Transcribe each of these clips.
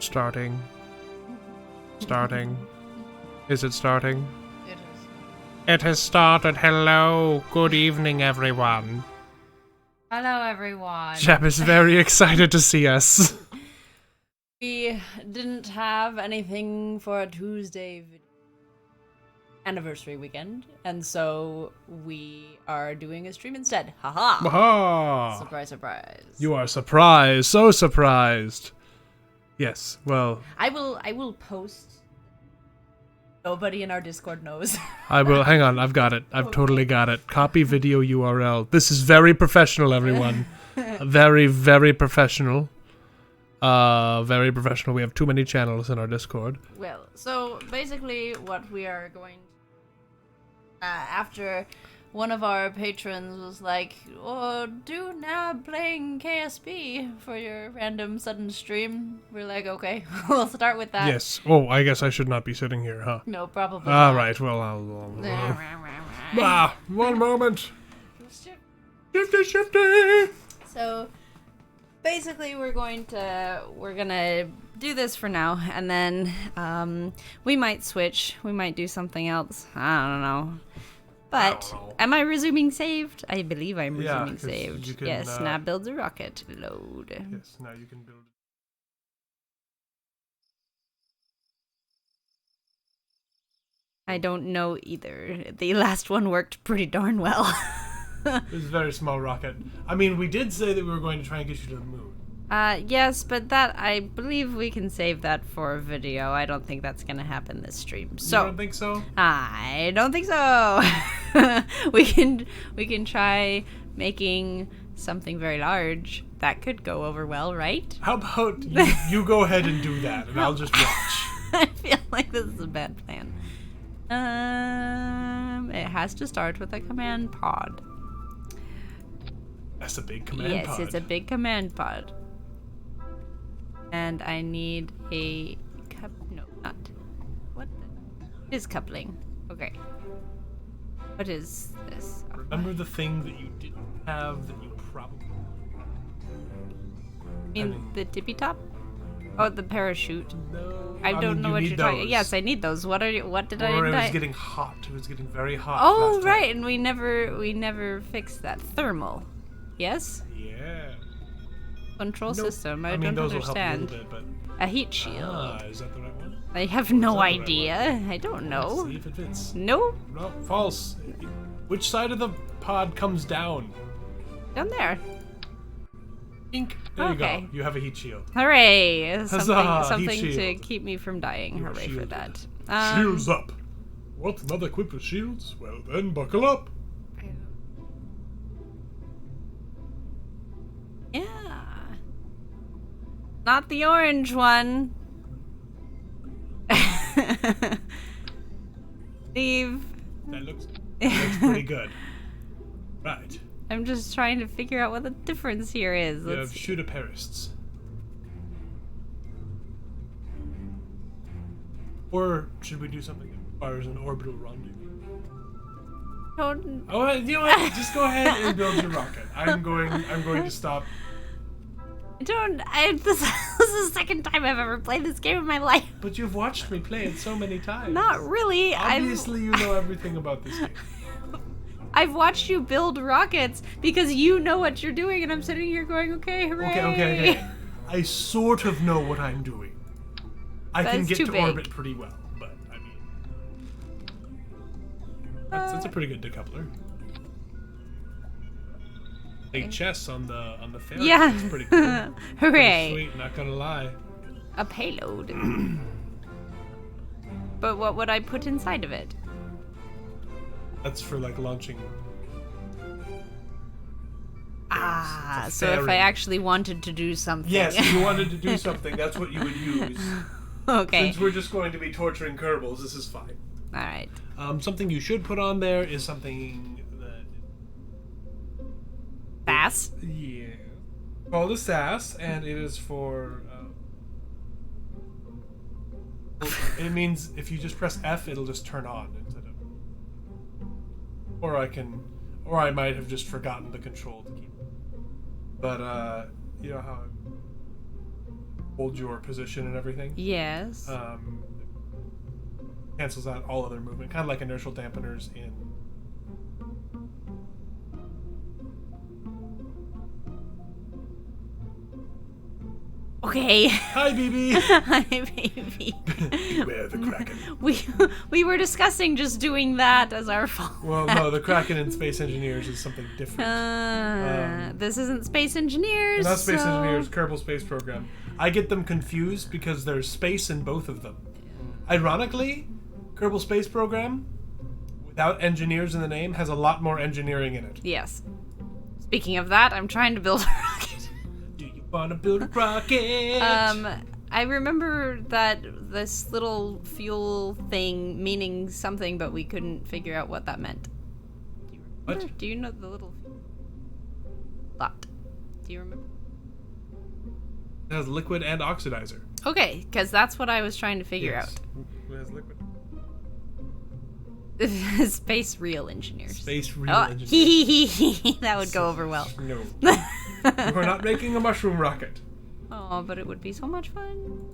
Starting. Starting. Is it starting? It is. It has started. Hello. Good evening, everyone. Hello, everyone. Shep is very excited to see us. We didn't have anything for a Tuesday anniversary weekend, and so we are doing a stream instead. Haha! Aha! Surprise, surprise. You are surprised. So surprised. Yes, well... I will post. Nobody in our Discord knows. I will. Hang on, I've got it. I've totally got it. Copy video URL. This is very professional, everyone. Very, very professional. Very professional. We have too many channels in our Discord. Well, so basically what we are going after one of our patrons was like, oh, do Nab playing KSP for your random sudden stream. We're like, okay, we'll start with that. Yes. Oh, I guess I should not be sitting here, huh? No, probably All not. right, well, I'll... one moment. Shifty, shifty! So basically we're gonna do this for now, and then we might switch. We might do something else. I don't know. But am I resuming saved? I believe I'm resuming saved. Can, yes, now builds a rocket. Load. Yes, now you can build. I don't know either. The last one worked pretty darn well. It was a very small rocket. I mean, we did say that we were going to try and get you to the moon. Yes, but that, I believe we can save that for a video. I don't think that's gonna happen this stream. So you don't think so? I don't think so. we can try making something very large. That could go over well, right? How about you go ahead and do that, and I'll just watch. I feel like this is a bad plan. It has to start with a command pod. That's a big command pod. Yes, it's a big command pod. And I need a no, not. What is coupling? Okay. What is this? Remember the thing that you didn't have that you probably... You mean the tippy top? Oh, the parachute. No. I don't know what you're talking. Yes, I need those. What did I? Or it was getting hot. It was getting very hot. Oh, right, and we never fixed that thermal. Yes. Yeah. Control system. I mean, don't those understand. will help a little bit, but... A heat shield. Ah, is that the right one? I have no the right idea. I don't know. Let's see if it fits. No. No, false. Which side of the pod comes down? Down there. Ink. There Okay. you go. You have a heat shield. Hooray! Huzzah, Something heat to shield. keep me from dying. You are Hooray for shielded. that. Shields up. What? Not equipped with shields? Well then, buckle up. Yeah. Not the orange one. Steve. That looks pretty good. Right. I'm just trying to figure out what the difference here is. You have shoot-a-perists. Or should we do something that requires an orbital rendezvous? Don't... Oh, you know what? Just go ahead and build your rocket. I'm going to stop. This is the second time I've ever played this game in my life. But you've watched me play it so many times. Not really. Obviously, you know everything about this game. I've watched you build rockets because you know what you're doing, and I'm sitting here going, okay, hooray. Okay. I sort of know what I'm doing. I can get to orbit pretty well, but I mean, that's a pretty good decoupler. Big chess on the ferry. Yeah. That's pretty cool. Hooray. Pretty sweet, not gonna lie. A payload. But what would I put inside of it? That's for like launching. Ah, It's a so if I fairing. actually wanted to do something. Yes, if you wanted to do something, that's what you would use. Okay. Since we're just going to be torturing Kerbals, this is fine. Alright. Something you should put on there is something that... Bass? Yeah. Called a SAS, and it is for... it means if you just press F, it'll just turn on instead of... Or I might have just forgotten the control to keep it. But, you know how... hold your position and everything. Yes. Cancels out all other movement, kind of like inertial dampeners in. Okay. Hi, BB. Hi, baby. Beware the Kraken. We were discussing just doing that as our fault. Well, no, the Kraken in Space Engineers is something different. This isn't Space Engineers. Not Space so... Engineers, Kerbal Space Program. I get them confused because there's space in both of them. Ironically, Kerbal Space Program, without engineers in the name, has a lot more engineering in it. Yes. Speaking of that, I'm trying to build a rocket. Do you want to build a rocket? I remember that this little fuel thing meaning something, but we couldn't figure out what that meant. What? Do you know the little dot? Do you remember? It has liquid and oxidizer. Okay, because that's what I was trying to figure Yes. It has liquid. out. Space real engineers. Space real Oh, engineers. that would go over well. No. We're not making a mushroom rocket. Oh, but it would be so much fun.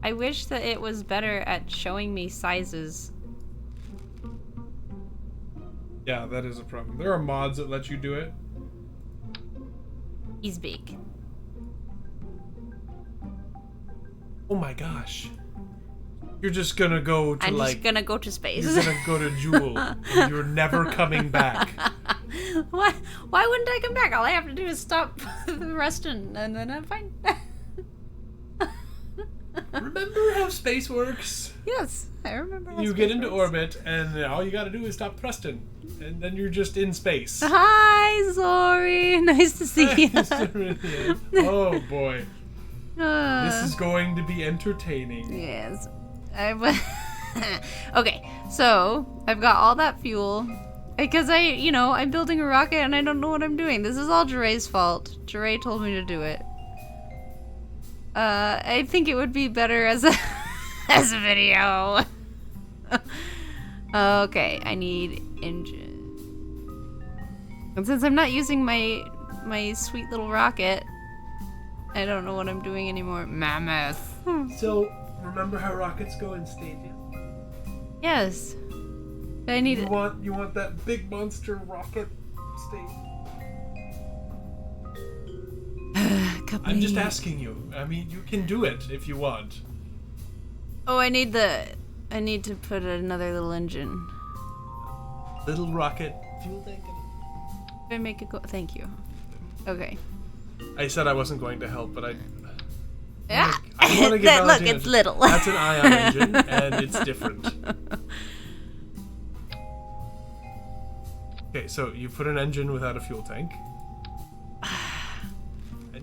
I wish that it was better at showing me sizes. Yeah, that is a problem. There are mods that let you do it. He's big. Oh my gosh. You're just gonna go to I'm like... just gonna go to space. You're gonna go to Jewel, and you're never coming back. Why wouldn't I come back? All I have to do is stop resting, and then I'm fine. Remember how space works? Yes, I remember. how You space get into works. orbit, and all you gotta do is stop thrusting, and then you're just in space. Hi, Zori. Nice to see you. Oh boy. This is going to be entertaining. Yes. Okay, so I've got all that fuel because I'm building a rocket and I don't know what I'm doing. This is all Jirai's fault. Jirai told me to do it. I think it would be better as a as a video. Okay, I need engine. And since I'm not using my sweet little rocket, I don't know what I'm doing anymore. Mammoth. So, remember how rockets go in stages? Yes. I need You want that big monster rocket stage? I'm just asking you. I mean, you can do it if you want. Oh, I need to put another little engine. Little rocket fuel tank. Did I make it go? Thank you. Okay. I said I wasn't going to help, but I Yeah. wanna give Look, Valentina- it's little. That's an ion engine, and it's different. Okay, so you put an engine without a fuel tank. And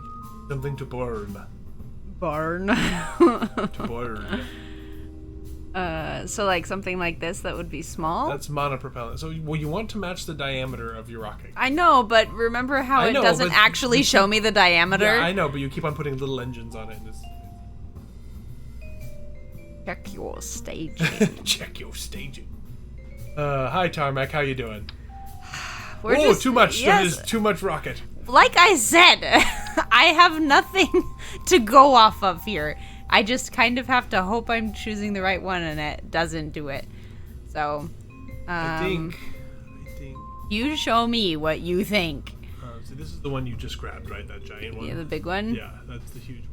something to burn. Barn. To burn. So like something like this that would be small. That's monopropellant. So, well, you want to match the diameter of your rocket. I know, but remember how I it know, doesn't but actually you show me the diameter? Yeah, I know, but you keep on putting little engines on it. And Check your staging. Check your staging. Hi Tarmac, how you doing? We're Oh, just- too much. yes. That is too much rocket. Like I said, I have nothing to go off of here. I just kind of have to hope I'm choosing the right one and it doesn't do it. So, I think. you show me what you think. So this is the one you just grabbed, right? That giant one. Yeah, the big one? Yeah, that's the huge one.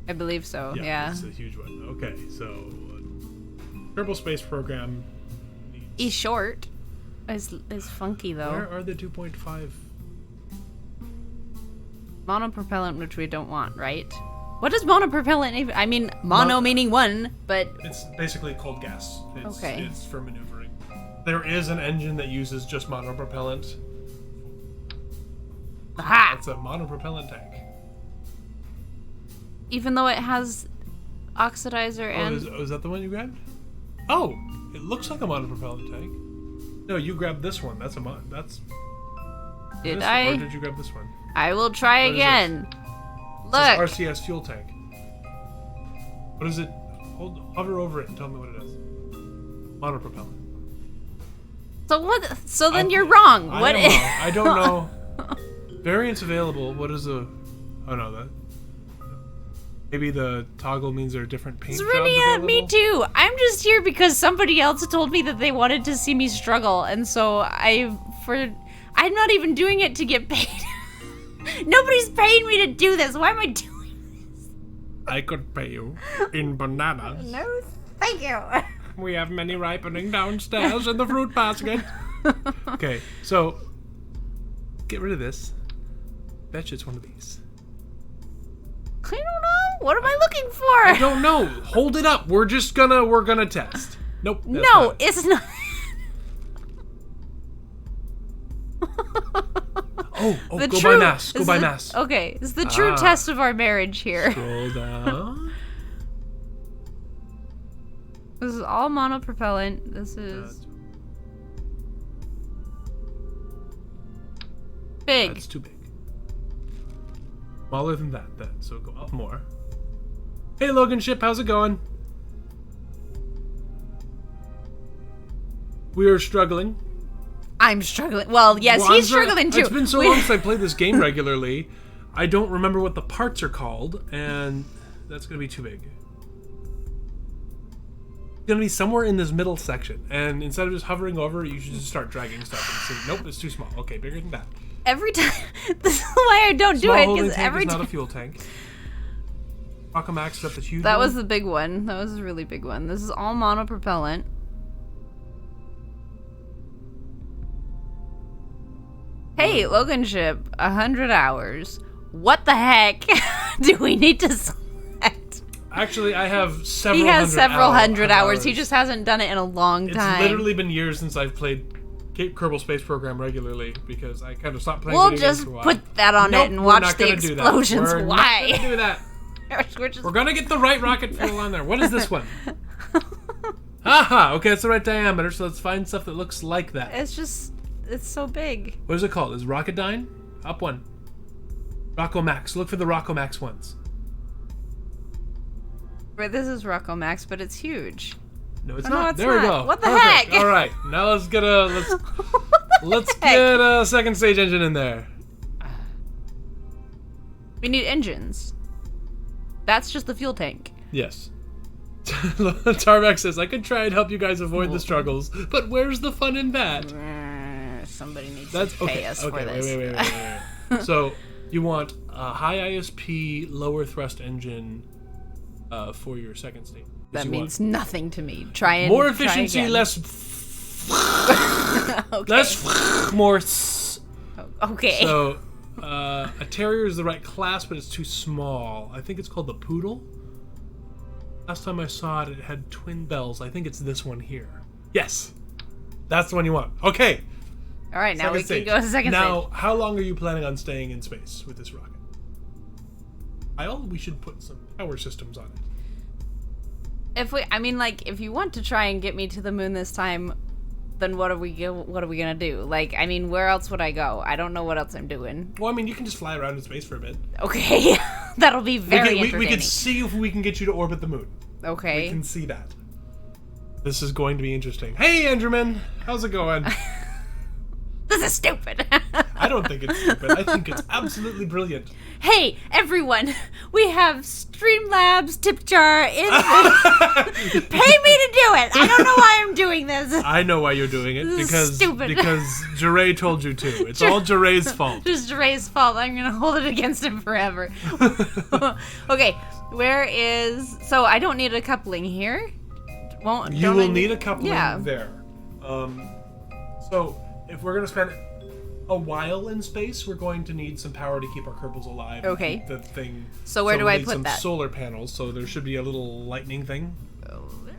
I believe so, yeah. That's the huge one. Okay, so Kerbal Space Program. He's short. Is funky though. Where are the 2.5? Monopropellant, which we don't want, right? What does monopropellant even? I mean, mono meaning one, but It's basically cold gas. Okay. It's for maneuvering. There is an engine that uses just monopropellant. aha! It's a monopropellant tank. Even though it has oxidizer and Is that the one you grabbed? Oh, it looks like a monopropellant tank. No, you grabbed this one. That's a that's. did this, I? Or did you grab this one? I will try What is again. It Look. says RCS fuel tank. What is it? Hover over it and tell me what it is. Monopropellant. So what? So then I- you're wrong. I What am is? wrong. I don't know. Variants available. What is a? Oh no, that. Maybe the toggle means there are different paint jobs Zrinia, available? me too. I'm just here because somebody else told me that they wanted to see me struggle, and so I'm not even doing it to get paid. Nobody's paying me to do this. Why am I doing this? I could pay you in bananas. No, thank you. We have many ripening downstairs in the fruit basket. Okay, so get rid of this. Bet you it's one of these. I don't know. What am I looking for? I don't know. Hold it up. We're gonna test. Nope. That's No, not it. it's not. Oh, The go true- by mass. Go is by the- mass. Okay, it's the true Ah. test of our marriage here. Scroll down. This is all monopropellant. This is big. That's too big. Smaller than that, then. So go up more. Hey, Logan Ship, how's it going? We are struggling. I'm struggling. Well, yes, Well, he's I'm struggling too. It's been so long since I played this game regularly. I don't remember what the parts are called, and that's going to be too big. It's going to be somewhere in this middle section, and instead of just hovering over it, you should just start dragging stuff. And see, nope, it's too small. Okay, bigger than that. Every time. This is why I don't Small do it, holding because tank every is not time. a fuel tank. Rockamax, is that the huge That one? was the big one. That was a really big one. This is all monopropellant. Hey, Logan Ship, 100 hours. What the heck do we need to select? Actually, I have several He has several hundred hours. hours. He just hasn't done it in a long It's time. literally been years since I've played Kerbal Space Program regularly because I kind of stopped playing We'll video games just for a while. put that on Nope, it and we're watch not the gonna do that. explosions. We're Why? not gonna do that. We're just... We're gonna get the right rocket fuel on there. What is this one? Aha! Okay, it's the right diameter, so let's find stuff that looks like that. It's just... It's so big. What is it called? Is Rocketdyne? Up one. Rockomax. Look for the Rockomax ones. Right, this is Rocco Max, but it's huge. No, it's Oh, no, not. it's There we not. go. What the Perfect. heck? All right, now let's get let's heck? get a second stage engine in there. We need engines. That's just the fuel tank. Yes. Tarmac says, I could try and help you guys avoid the struggles, but where's the fun in that? Somebody needs That's to pay okay. us Okay, for this. wait. So you want a high ISP, lower thrust engine for your second stage. That You means want nothing to me. Try and more try efficiency, again. less, Okay. less, more. Okay. So a terrier is the right class, but it's too small. I think it's called the poodle. Last time I saw it, it had twin bells. I think it's this one here. Yes, that's the one you want. Okay. All right, now Second we stage. can go to second Now, stage. how long are you planning on staying in space with this rocket? We should put some power systems on it. If you want to try and get me to the moon this time, then what are we gonna do? Like, I mean, where else would I go? I don't know what else I'm doing. Well, I mean, you can just fly around in space for a bit. Okay, that'll be very we entertaining. can see if we can get you to orbit the moon. Okay. We can see that. This is going to be interesting. Hey, Andrew, how's it going? This is stupid. I don't think it's stupid. I think it's absolutely brilliant. Hey, everyone! We have Streamlabs TipJar in. Pay me to do it. I don't know why I'm doing this. I know why you're doing it This is because stupid. Jeray told you to. It's all Jeray's fault. Just Ray's fault. I'm gonna hold it against him forever. Okay, where is? So I don't need a coupling here. You will need a coupling Yeah. there. So if we're gonna spend a while in space, we're going to need some power to keep our Kerbals alive. and Okay. keep the thing. So where do we I need put some that? solar panels. So there should be a little lightning thing.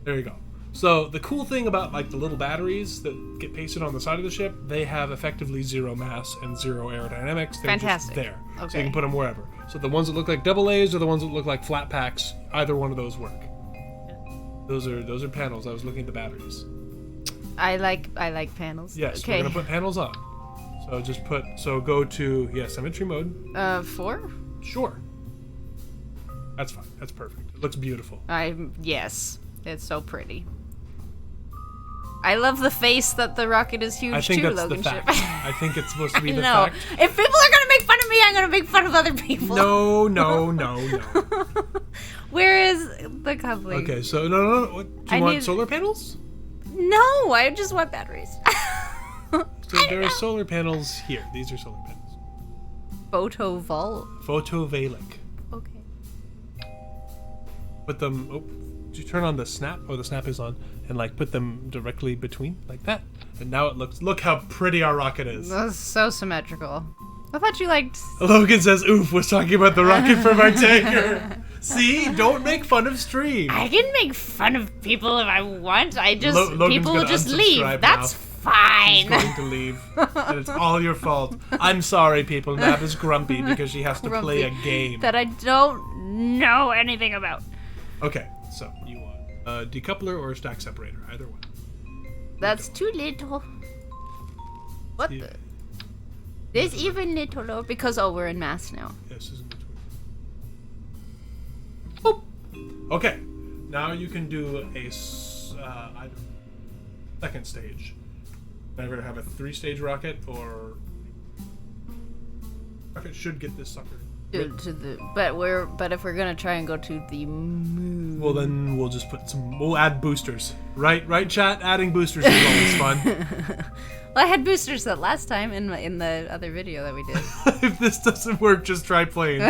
There you go. So the cool thing about like the little batteries that get pasted on the side of the ship, they have effectively zero mass and zero aerodynamics. They're Fantastic. just there. So you Okay. can put them wherever. So the ones that look like double A's or the ones that look like flat packs, either one of those work. Those are panels. I was looking at the batteries. I like panels. Yes, Okay. we're gonna put panels on. So go to symmetry mode. 4. Sure. That's fine. That's perfect. It looks beautiful. Yes. It's so pretty. I love the face that the rocket is huge I think too, that's Logan the Ship. fact. I think it's supposed to be the No. fact. If people are gonna make fun of me, I'm gonna make fun of other people. No. Where is the coupling? Okay, so no. What, do you want solar panels? No, I just want batteries. So there are solar panels here. These are solar panels. Photovoltaic. Okay. Put them. Oh, did you turn on the snap? Oh, the snap is on, and like put them directly between, like that. And now it looks. Look how pretty our rocket is. That's so symmetrical. I thought you liked. Logan says, "Oof," was talking about the rocket from our tanker. See, don't make fun of stream. I can make fun of people if I want. I just people will just leave. Now. That's fine. He's going to leave, and it's all your fault. I'm sorry, people. Nab is grumpy because she has to play a game that I don't know anything about. Okay, so you want a decoupler or a stack separator, either one. That's too little. What the? There's even littler because we're in mass now. Yes, isn't it? Boop. Okay, now you can do a second stage. Either have a 3-stage rocket or rocket should get this sucker. But if we're gonna try and go to the moon, well then we'll just we'll add boosters. Right, chat? Adding boosters is always fun. Well, I had boosters that last time in the other video that we did. If this doesn't work, just try planes.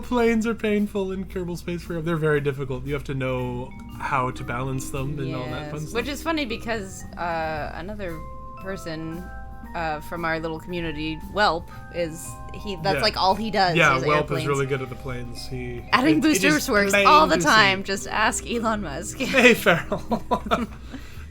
Planes are painful in Kerbal Space Program. They're very difficult. You have to know how to balance them and all that fun stuff. Which is funny because another person from our little community, Whelp, that's like all he does. Yeah, is Whelp airplanes. is really good at the planes. Adding boosters works all the time. Just ask Elon Musk. Hey, Farrell.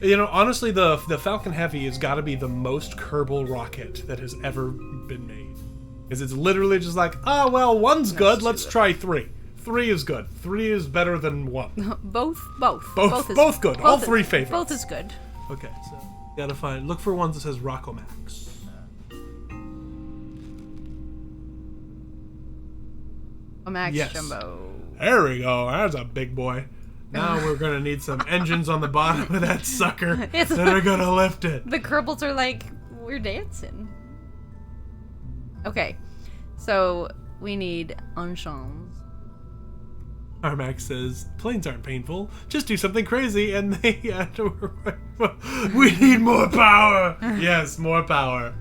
You know, honestly, the Falcon Heavy has got to be the most Kerbal rocket that has ever been made. Because it's literally just like, one's good, let's try 3. 3 is good. 3 is better than 1. Both good. All 3 favorites. Both is good. Okay, so gotta look for ones that says Rockomax. Max Jumbo. There we go. That's a big boy. Now we're gonna need some engines on the bottom of that sucker that are gonna lift it. The Kerbals are like, we're dancing. Okay, so we need enchants. Armax says, planes aren't painful. Just do something crazy and they have to we need more power. Yes, more power.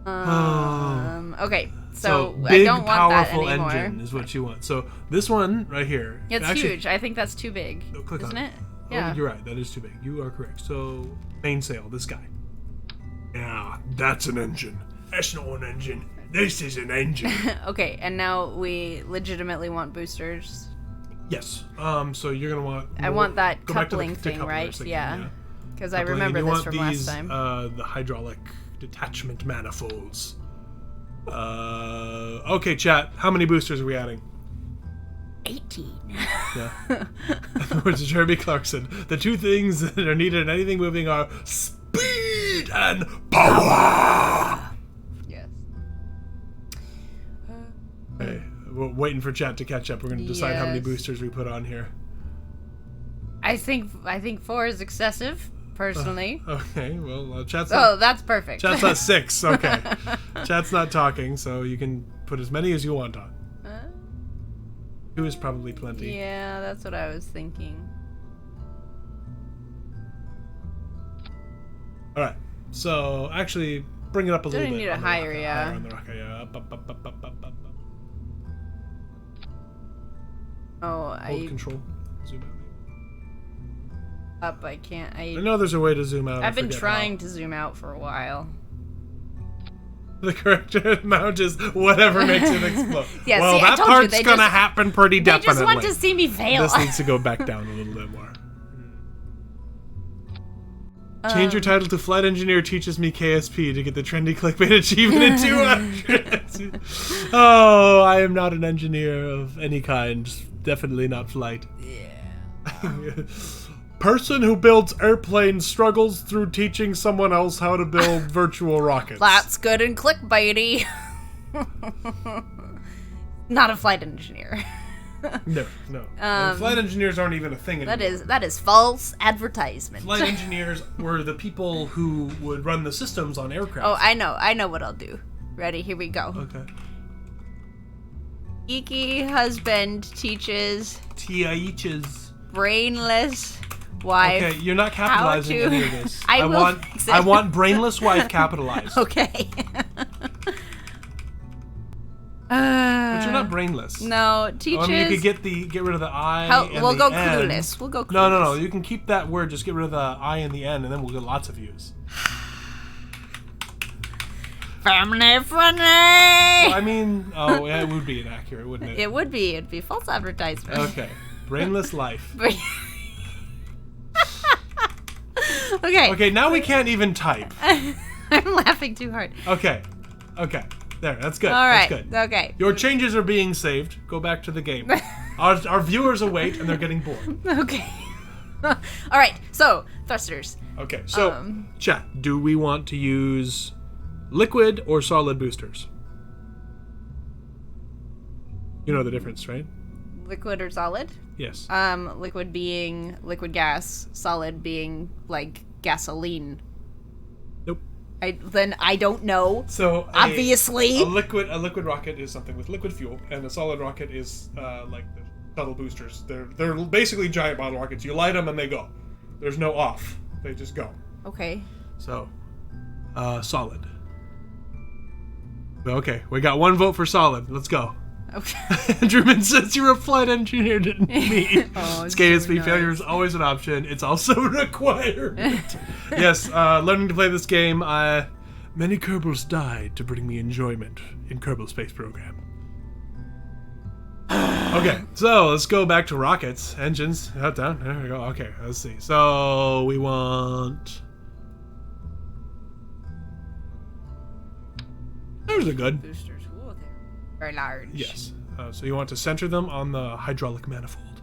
Okay. So big, I don't want that powerful anymore. engine is what you want. So this one right here. It's actually, huge. I think that's too big. Isn't it? Yeah. Oh, you're right. That is too big. You are correct. So mainsail, this guy. Yeah, that's an engine. That's not an engine. This is an engine. Okay, and now we legitimately want boosters. Yes. So you're gonna want. I want that coupling thing, right? Yeah. Because I remember this from last time. The hydraulic detachment manifolds. Okay, chat. How many boosters are we adding? 18. Yeah. Words of Jeremy Clarkson. The 2 things that are needed in anything moving are speed and power. Yes. Okay, we're waiting for chat to catch up. We're going to decide how many boosters we put on here. I think 4 is excessive. Personally. Okay, well, chat's that's perfect. Chat's not 6. Okay. Chat's not talking, so you can put as many as you want on. 2 is probably plenty. Yeah, that's what I was thinking. Alright, so actually bring it up a little bit. Need it higher, yeah. Higher on the rocket, yeah. Up. Hold control. Zoom out. Up, I can't. I know there's a way to zoom out. I've been trying to zoom out for a while. The correct amount is whatever makes it explode. Yeah, well, that part's gonna happen pretty definitely. They just want to see me fail. This needs to go back down a little bit more. Change your title to Flight Engineer Teaches Me KSP to get the trendy clickbait achievement in 200. Oh, I am not an engineer of any kind. Definitely not flight. Yeah. Person who builds airplanes struggles through teaching someone else how to build virtual rockets. That's good and clickbaity. Not a flight engineer. No. And flight engineers aren't even a thing anymore. That is false advertisement. Flight engineers were the people who would run the systems on aircraft. Oh, I know what I'll do. Ready? Here we go. Okay. Geeky husband teaches brainless wife. Okay, you're not capitalizing any of this. I want brainless wife capitalized. Okay. But you're not brainless. No, teaches. I mean, you could get rid of the I. We'll go clueless. We'll go clueless. No. You can keep that word. Just get rid of the I in the end, and then we'll get lots of views. Family friendly. Well, I mean, yeah, it would be inaccurate, wouldn't it? It would be. It'd be false advertisement. Okay. Brainless life. Okay. Okay, now we can't even type. I'm laughing too hard. Okay. There, that's good. All right. That's good. Okay. Your changes are being saved. Go back to the game. Our viewers await, and they're getting bored. Okay. All right. So, thrusters. Okay, so, chat, do we want to use liquid or solid boosters? You know the difference, right? Liquid or solid? Yes. Liquid being liquid gas, solid being like gasoline. Nope. Then I don't know. So obviously, a liquid rocket is something with liquid fuel, and a solid rocket is like the shuttle boosters. They're basically giant bottle rockets. You light them and they go. There's no off. They just go. Okay. So, solid. Okay, we got one vote for solid. Let's go. Okay. Andrewman says you're a flight engineer, didn't me? KSP so failure is always an option. It's also a requirement. Yes, learning to play this game. Many Kerbals died to bring me enjoyment in Kerbal Space Program. Okay, so let's go back to rockets, engines. Down. There we go. Okay, let's see. So we want. Those are good. Boosters. Ooh, they're very large. Yes. So you want to center them on the hydraulic manifold.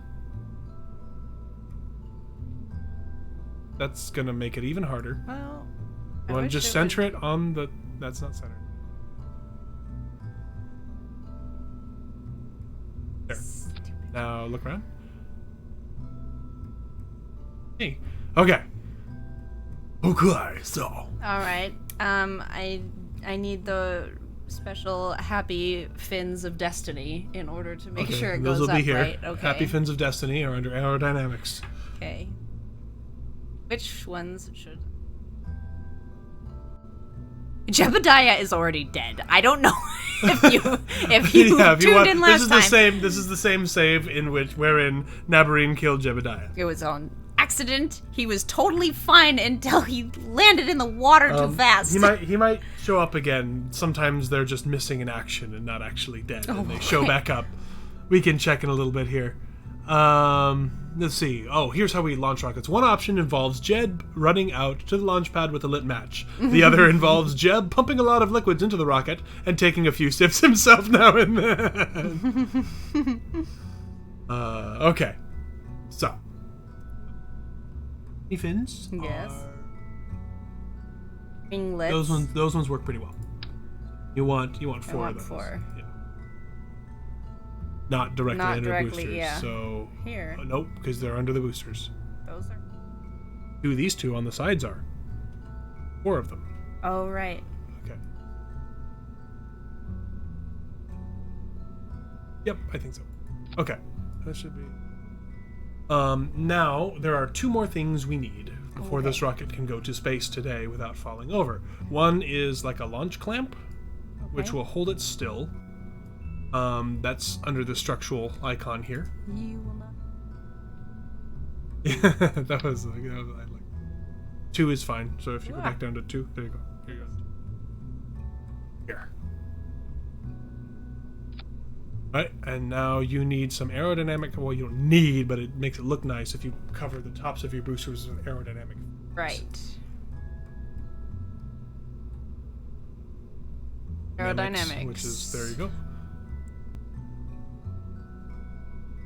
That's going to make it even harder. Well, you want to just center it on the... That's not centered. There. Now look around. Hey. Okay. Okay, so... Alright. I need the special happy fins of destiny in order to make sure it goes those will up be here. right. Okay. Happy fins of destiny are under aerodynamics. Okay. Which ones should... Jebediah is already dead. I don't know if you tuned in last time. This is the same save wherein Nabarine killed Jebediah. It was on accident. He was totally fine until he landed in the water too fast. He might show up again. Sometimes they're just missing in action and not actually dead, and they show back up. We can check in a little bit here. Let's see. Oh, here's how we launch rockets. One option involves Jed running out to the launch pad with a lit match. The other involves Jeb pumping a lot of liquids into the rocket and taking a few sips himself now and then. Okay. So. Any fins? Yes. Ringlets. Those ones work pretty well. You want four of those. Four. Yeah. Not directly under boosters. Yeah. So here. Nope, because they're under the boosters. Those are. These two on the sides are. 4 of them. Oh right. Okay. Yep, I think so. Okay, that should be. Now there are 2 more things we need before this rocket can go to space today without falling over. One is like a launch clamp, which will hold it still. That's under the structural icon here. You will not. Yeah, that was I like. 2 is fine. So if you go back down to 2, there you go. Here you go. Here. Right, and now you need some aerodynamic. Well, you don't need, but it makes it look nice if you cover the tops of your boosters with aerodynamic. Right. Aerodynamics. Which is, there you go.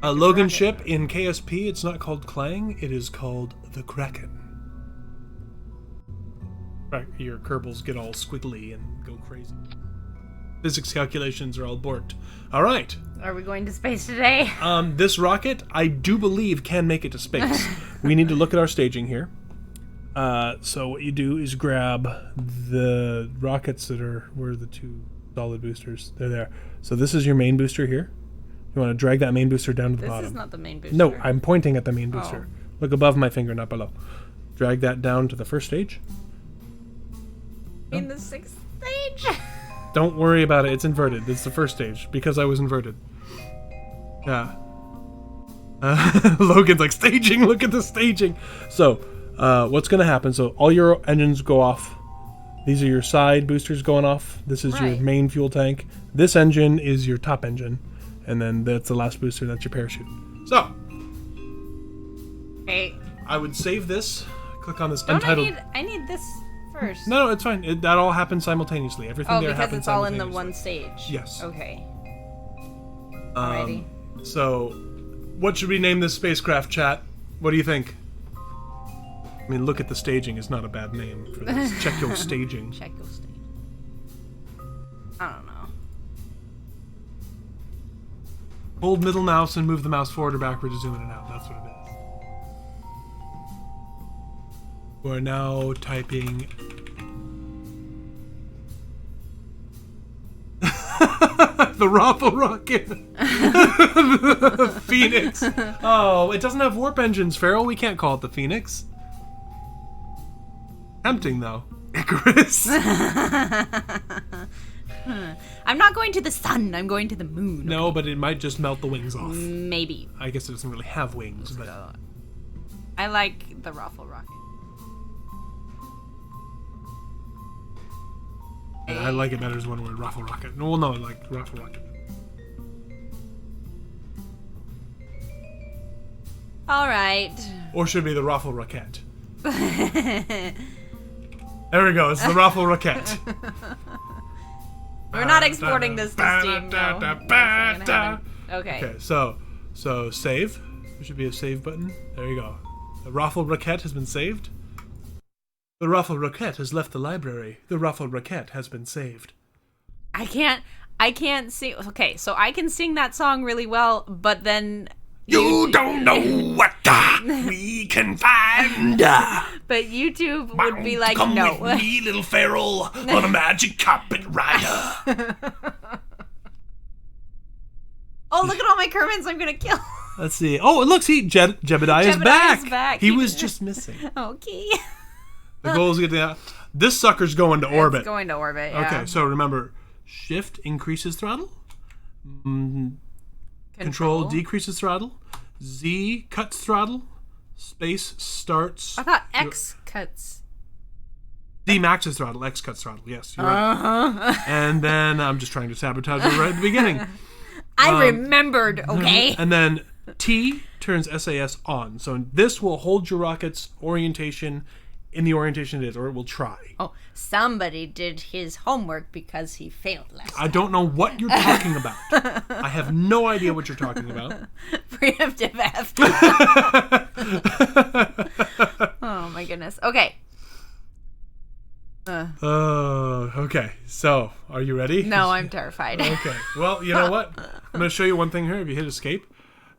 A Logan ship in KSP, it's not called Clang, it is called the Kraken. Right, your Kerbals get all squiggly and go crazy. Physics calculations are all borked. All right. Are we going to space today? This rocket, I do believe, can make it to space. We need to look at our staging here. So what you do is grab the rockets that are... Where are the two solid boosters? They're there. So this is your main booster here. You want to drag that main booster down to the bottom. This is not the main booster. No, I'm pointing at the main booster. Look above my finger, not below. Drag that down to the first stage. In the 6th stage? Don't worry about it. It's inverted. It's the first stage because I was inverted. Yeah. Logan's like, staging. Look at the staging. So, what's going to happen? So, all your engines go off. These are your side boosters going off. This is your main fuel tank. This engine is your top engine. And then that's the last booster. That's your parachute. So, okay. I would save this. Click on this untitled. I need this first. No, it's fine. That all happens simultaneously. Everything there happens simultaneously. Oh, because it's all in the one stage. Yes. Okay. Alrighty. So, what should we name this spacecraft, chat? What do you think? I mean, look at the staging. It's not a bad name for this. Check your staging. Check your staging. I don't know. Hold middle mouse and move the mouse forward or backward to zoom in and out. That's what it is. We're now typing... the Raffle Rocket. The Phoenix. Oh, it doesn't have warp engines, Farrell. We can't call it the Phoenix. Tempting, though. Icarus. I'm not going to the sun. I'm going to the moon. No, but it might just melt the wings off. Maybe. I guess it doesn't really have wings, but... I like the Raffle Rocket. I like it better as one word, Raffle Rocket. Well, no, like Raffle Rocket. All right. Or should it be the Raffle Rocket? There we go. It's the Raffle Rocket. We're not exporting this to Steam. No. Okay. Okay. So save. There should be a save button. There you go. The Raffle Rocket has been saved. The Raffle Rocket has left the library. The Raffle Rocket has been saved. I can't sing. Okay, so I can sing that song really well, but then you don't know what we can find. But YouTube would be like, come no. with me, little Farrell, on a magic carpet rider. Oh, look at all my Kermits I'm gonna kill. Let's see. Oh, look, see, Jebediah is back. He was just missing. Okay. The goal is to get the... This sucker's going to orbit. It's going to orbit, yeah. Okay, so remember, Shift increases throttle. Control decreases throttle. Z cuts throttle. Space starts... I thought X cuts. D maxes throttle. X cuts throttle. Yes, you're right. And then I'm just trying to sabotage it right at the beginning. I remembered, okay? And then T turns SAS on. So this will hold your rocket's orientation in the orientation it is, or it will try. Oh, somebody did his homework because he failed last I don't know what you're talking about. I have no idea what you're talking about. Preemptive F. Oh my goodness. Okay. Okay. So, are you ready? No, I'm terrified. Okay. Well, you know what? I'm going to show you one thing here. If you hit escape,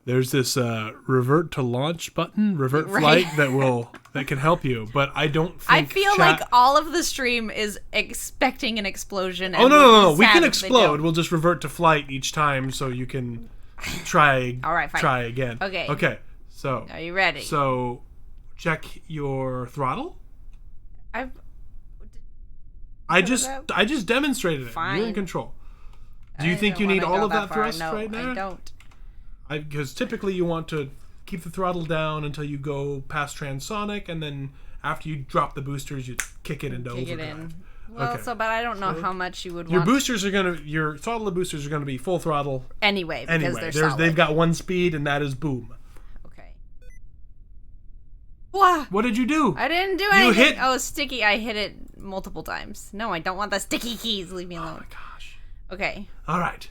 there's this revert to launch button, revert flight that can help you. But I don't think I feel like all of the stream is expecting an explosion. Oh, no. We can explode. We'll just revert to flight each time so you can try all right, fine. Try again. Okay. Okay. So, are you ready? So, check your throttle. I just demonstrated it. Fine. You're in control. Do you think you need all of that thrust right now? I don't. Because typically you want to keep the throttle down until you go past transonic, and then after you drop the boosters, you kick it into overdrive. Well, okay. but I don't know how much you would your want. Your throttle and boosters are gonna be full throttle anyway, because they're solid. They've got one speed, and that is boom. Okay. What did you do? I didn't do anything. Oh, sticky. I hit it multiple times. No, I don't want the sticky keys. Leave me alone. Oh my gosh. Okay. All right.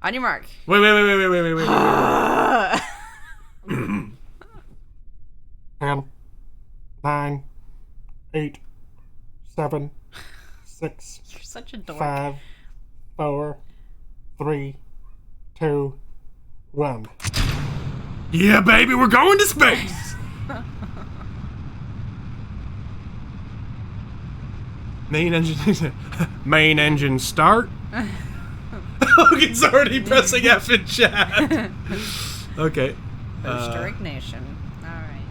On your mark. Wait. 10, 9, 8, 7, 6. You're such a dork. 5, 4, 3, 2, 1. Yeah, baby, we're going to space! Main engine start. Logan's already pressing F in chat. Okay. Booster ignition. Alright.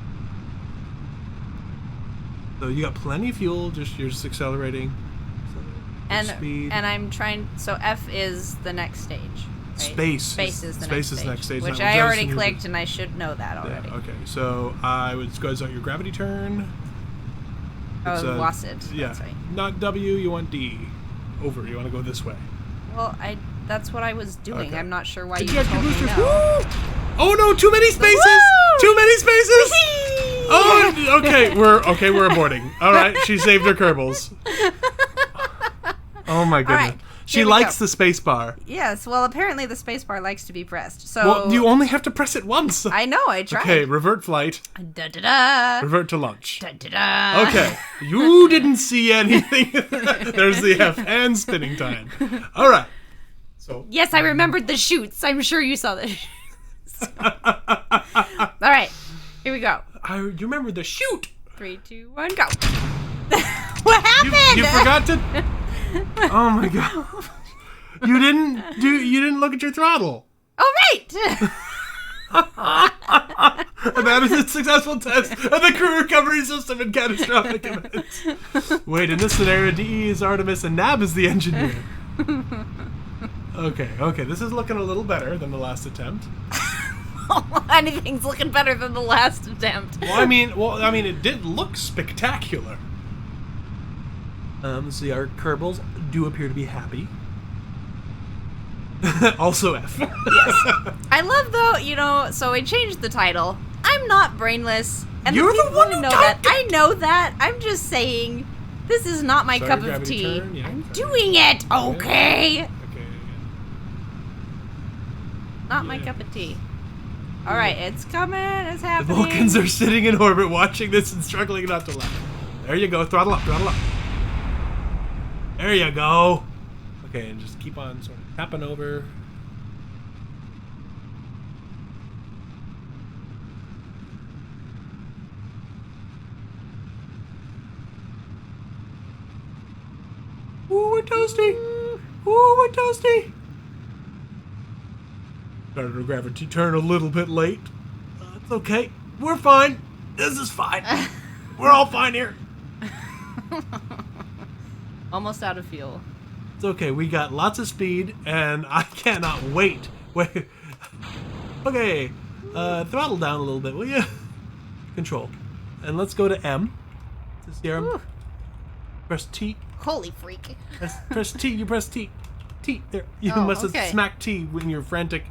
So you got plenty of fuel, you're just accelerating. Speed. And I'm trying, so F is the next stage. Right? Space is the next stage. Which I already clicked and I should know that already. Yeah, okay, so I would go start your gravity turn. Wasted. Yeah, That's right. not W, you want D. Over, you want to go this way. Well, that's what I was doing. Okay. I'm not sure why you Eject told me no. Oh no, too many spaces! Woo! Too many spaces! Oh, okay, we're aborting. All right, she saved her Kerbals. Oh my goodness. Right, she likes the space bar. Yes, well, apparently the space bar likes to be pressed. So well, you only have to press it once. I know, I tried. Okay, revert flight. Da-da-da. Revert to launch. Da-da-da. Okay, you didn't see anything. There's the F and spinning time. All right. So. Yes, I remembered the chutes. I'm sure you saw the chutes. All right, here we go. You remember the shoot. 3, 2, 1, go. What happened? You forgot to. Oh my god! You didn't look at your throttle. Oh right. And that is a successful test of the crew recovery system in catastrophic events. Wait, in this scenario, DE is Artemis and Nab is the engineer. Okay, this is looking a little better than the last attempt. Anything's looking better than the last attempt. Well, I mean, it did look spectacular. See, our Kerbals do appear to be happy. Also F. Yes. I love though, so we changed the title. I'm not brainless. And You're the one who know that. I know that. I'm just saying this is not my cup of tea. Turn. Yeah, I'm doing it, okay? Okay. Not my cup of tea. Alright, it's coming, it's The happening. Vulcans are sitting in orbit watching this and struggling not to laugh. There you go, throttle up, throttle up. There you go. Okay, and just keep on sort of tapping over. Ooh, we're toasty. Ooh, we're toasty. Started to gravity turn a little bit late. It's okay. We're fine. This is fine. We're all fine here. Almost out of fuel. It's okay. We got lots of speed, and I cannot wait. Wait. Okay. Throttle down a little bit, will you? Control. And let's go to M. To see our... Press T. Holy freak. Press T. You press T. T. There. You must have smacked T when you're frantic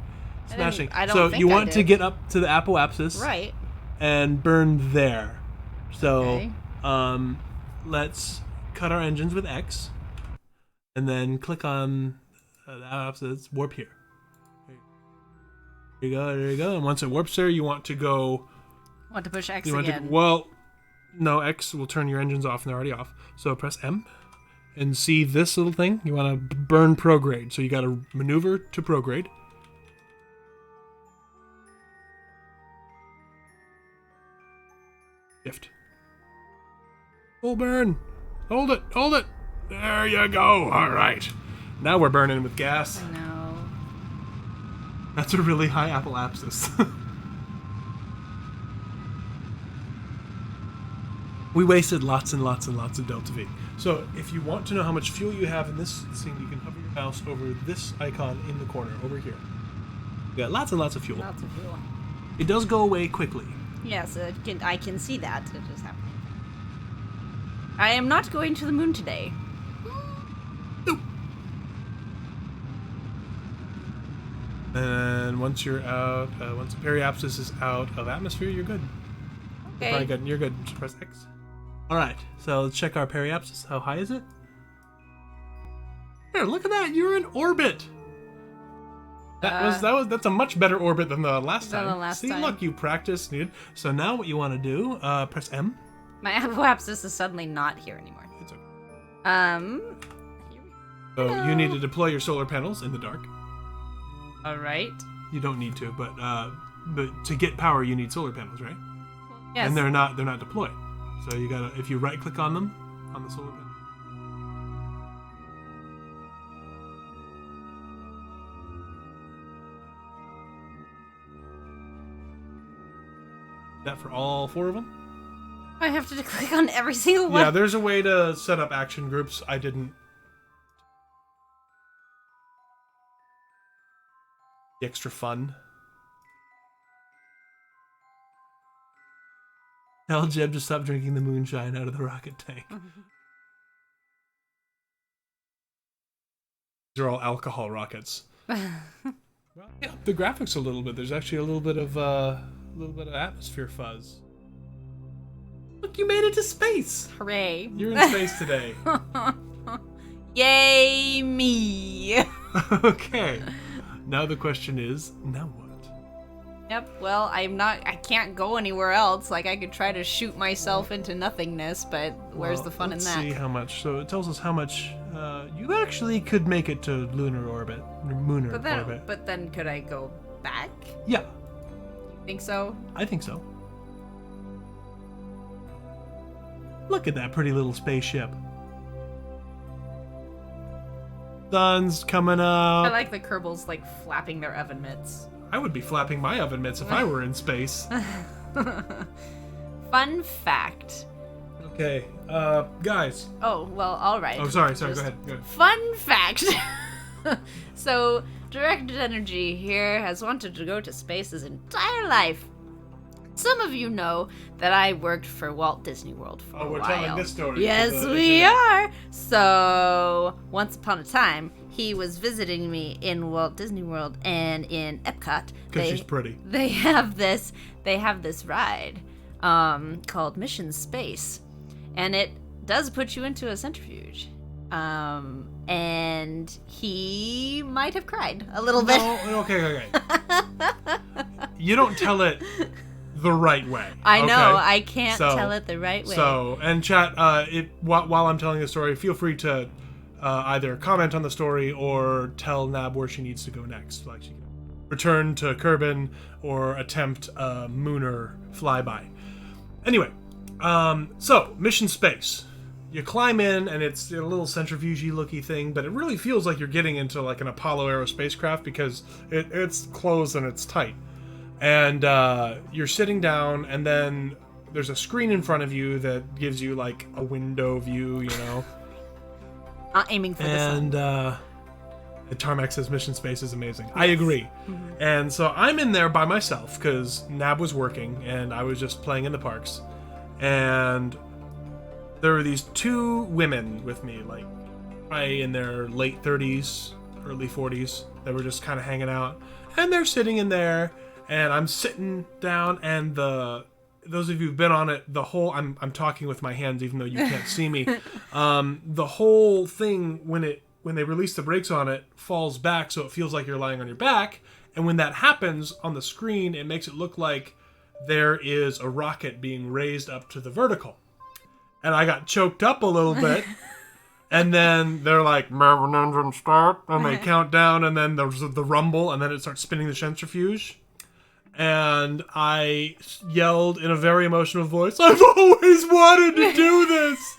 smashing. I don't so think you I want to did. get up to the apoapsis. Right. And burn there. So, Okay. let's cut our engines with X. And then click on the apoapsis. Warp here. There you go. There you go. And once it warps there, you want to go... Want to push X You want again. to, well, no, X will turn your engines off and they're already off. So press M and see this little thing. You want to burn prograde. So you got to maneuver to prograde. Shift. Full burn. Hold it. Hold it. There you go. All right. Now we're burning with gas. I know. That's a really high apoapsis. We wasted lots and lots and lots of Delta V. So if you want to know how much fuel you have in this scene, you can hover your mouse over this icon in the corner, over here. You got lots and lots of fuel. Lots of fuel. It does go away quickly. Yes, I can see that. It is happening. I am not going to the moon today. And once you're out, once the periapsis is out of atmosphere, you're good. Okay. You're probably good. You're good. Just press X. All right. So let's check our periapsis. How high is it? There. Look at that. You're in orbit. That's a much better orbit than the last time. See, look, you practiced, dude. So now what you want to do? Press M. My apoapsis is suddenly not here anymore. It's okay. So you need to deploy your solar panels in the dark. All right. You don't need to, but to get power, you need solar panels, right? Yes. And they're not deployed. So you gotta, if you right click on them, on the solar panel. That for all 4 of them? I have to click on every single one. Yeah, there's a way to set up action groups. I didn't. The extra fun. Tell Jeb to stop drinking the moonshine out of the rocket tank. These are all alcohol rockets. Well, yeah, the graphics a little bit. There's actually a little bit of atmosphere fuzz. Look, you made it to space. Hooray! You're in space today. Yay me! Okay. Now the question is, now what? Yep, well, I can't go anywhere else. Like, I could try to shoot myself into nothingness, but where's the fun in that? Let's see how much. So it tells us how much you actually could make it to lunar orbit, or mooner orbit. But then could I go back? Yeah. You think so? I think so. Look at that pretty little spaceship. Sun's coming up. I like the Kerbals, like, flapping their oven mitts. I would be flapping my oven mitts if I were in space. Fun fact. Okay, guys. Oh, well, alright. Oh, sorry, go ahead. Fun fact. So, Directed Energy here has wanted to go to space his entire life. Some of you know that I worked for Walt Disney World for a while. Oh, we're telling this story. Yes, we are. So, once upon a time, he was visiting me in Walt Disney World and in Epcot. Because she's pretty. They have this ride called Mission Space, and it does put you into a centrifuge. And he might have cried a little bit. No, okay. You don't tell it the right way. I know, okay? I can't tell it the right way. So, and chat, while I'm telling the story, feel free to either comment on the story or tell Nab where she needs to go next. Like she can return to Kerbin or attempt a Mooner flyby. Anyway, so Mission Space. You climb in and it's a little centrifuge-y looky thing, but it really feels like you're getting into like an Apollo Aero spacecraft because it's closed and it's tight. And you're sitting down, and then there's a screen in front of you that gives you like a window view, you know. Aiming for the sun. And Tarmac says Mission Space is amazing. Yes. I agree. Mm-hmm. And so I'm in there by myself because Nab was working and I was just playing in the parks. And there were these 2 women with me, like probably in their late 30s, early 40s, that were just kind of hanging out. And they're sitting in there. And I'm sitting down, and those of you who've been on it, I'm talking with my hands, even though you can't see me. The whole thing, when they release the brakes on it, falls back, so it feels like you're lying on your back. And when that happens on the screen, it makes it look like there is a rocket being raised up to the vertical. And I got choked up a little bit. And then they're like, "Mervyn engine start," and they count down, and then there's the rumble, and then it starts spinning the centrifuge. And I yelled in a very emotional voice, "I've always wanted to do this!"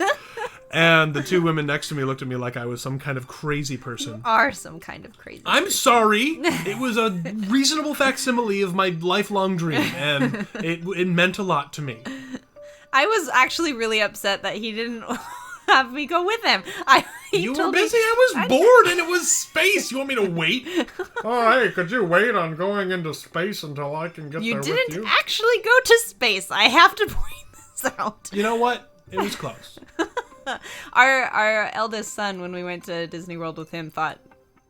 And the 2 women next to me looked at me like I was some kind of crazy person. You are some kind of crazy person. I'm sorry. It was a reasonable facsimile of my lifelong dream, and it meant a lot to me. I was actually really upset that he didn't have me go with him. You were busy. I was bored, and it was space. You want me to wait? Oh, hey, could you wait on going into space until I can get there with you? You didn't actually go to space. I have to point this out. You know what? It was close. Our eldest son, when we went to Disney World with him, thought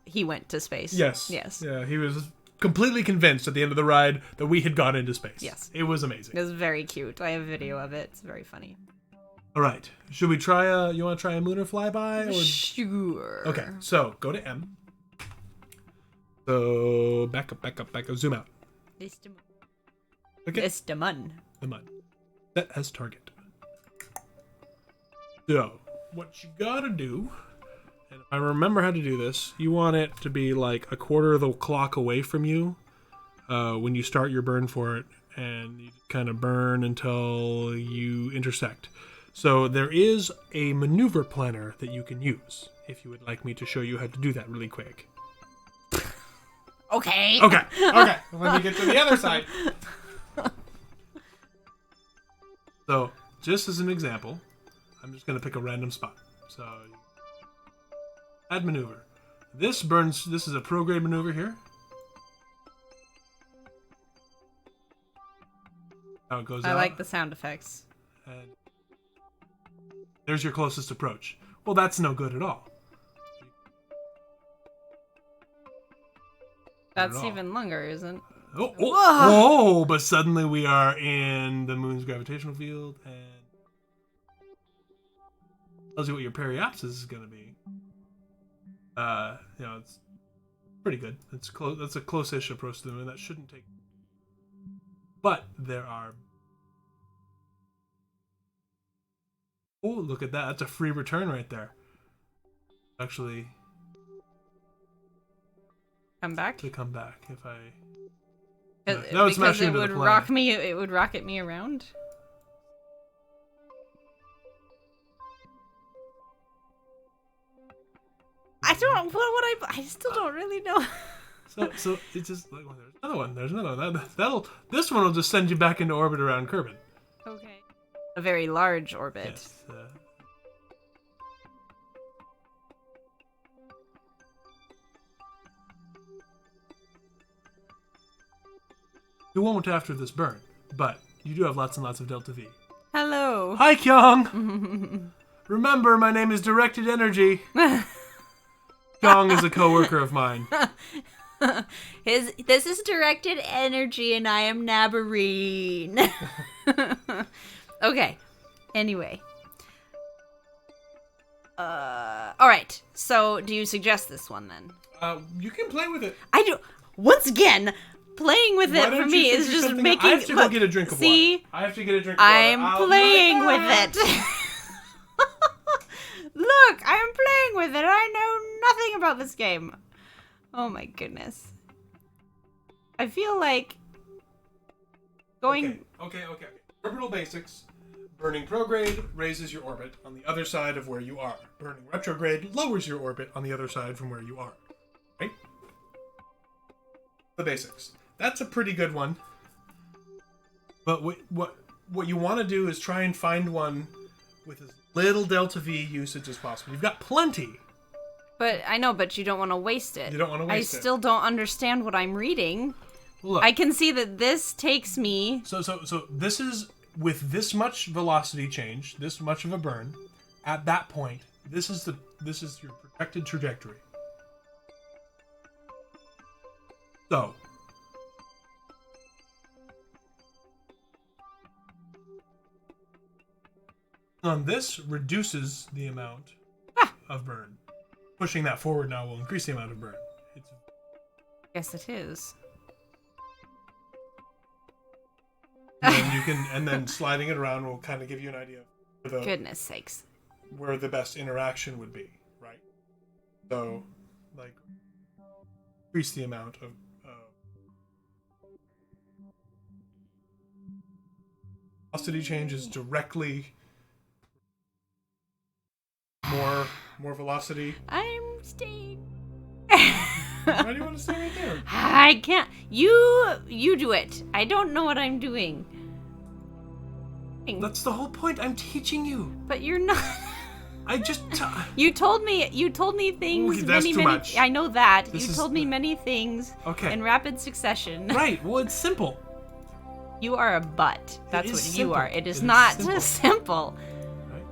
he went to space. Yes. Yes. Yeah, he was completely convinced at the end of the ride that we had gone into space. Yes. It was amazing. It was very cute. I have a video of it. It's very funny. All right. Should we try you want to try a Mooner flyby? Or... Sure. Okay, so go to M. So back up. Zoom out. It's the moon. Okay. It's the mun. The mun. Set as target. So, what you gotta do, and I remember how to do this. You want it to be like a quarter of the clock away from you when you start your burn for it, and you kind of burn until you intersect. So there is a maneuver planner that you can use if you would like me to show you how to do that really quick. Okay. Okay. Let me get to the other side. So, just as an example, I'm just going to pick a random spot. So, add maneuver. This is a pro-grade maneuver here. Now it goes out. I like the sound effects. And there's your closest approach. Well, that's no good at all. That's even longer, isn't it? Oh, but suddenly we are in the moon's gravitational field, and tells you what your periapsis is going to be. It's pretty good. It's close. That's a close-ish approach to the moon. That shouldn't take. But there are. Oh, look at that! That's a free return right there. Actually, come back. To come back, if I. That would because it would rock me. It would rocket me around. I don't. I still don't really know. So it's just like there's another one. This one will just send you back into orbit around Kerbin. Okay. A very large orbit. Yes. You won't after this burn, but you do have lots and lots of Delta V. Hello. Hi, Kyung. Remember, my name is Directed Energy. Kyung is a coworker of mine. This is Directed Energy, and I am Nabarine. Okay. Anyway. All right. So, do you suggest this one then? You can play with it. I do. Once again. Playing with it for me is just making. I have to go get a drink of water. I have to get a drink of water. I'm playing with it. Look, I'm playing with it. I know nothing about this game. Oh my goodness. I feel like going. Okay. Orbital basics. Burning prograde raises your orbit on the other side of where you are. Burning retrograde lowers your orbit on the other side from where you are. Right? The basics. That's a pretty good one. But what you want to do is try and find one with as little Delta V usage as possible. You've got plenty. But I know, but you don't want to waste it. You don't want to waste it. I still don't understand what I'm reading. Look, I can see that this takes me. So this is with this much velocity change, this much of a burn. At that point, this is your projected trajectory. So. On this reduces the amount of burn. Pushing that forward now will increase the amount of burn. Yes, it is. And then sliding it around will kind of give you an idea of goodness sakes, where the best interaction would be, right? So, like, increase the amount of velocity change is directly more velocity. I'm staying. Why do you want to stay right there? I can't. You do it. I don't know what I'm doing. That's the whole point. I'm teaching you. But you're not. I just. You told me things. Okay, that's too much. I know that. You told me many things. Okay. In rapid succession. Right. Well, it's simple. You are a butt. That's what you are. It is not simple. Right.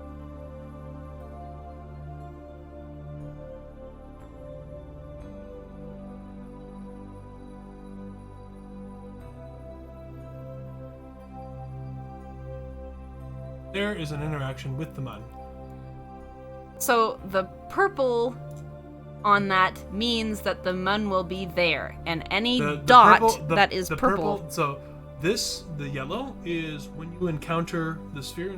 There is an interaction with the mun. So the purple on that means that the mun will be there, and any dot that is purple. So the yellow is when you encounter the sphere.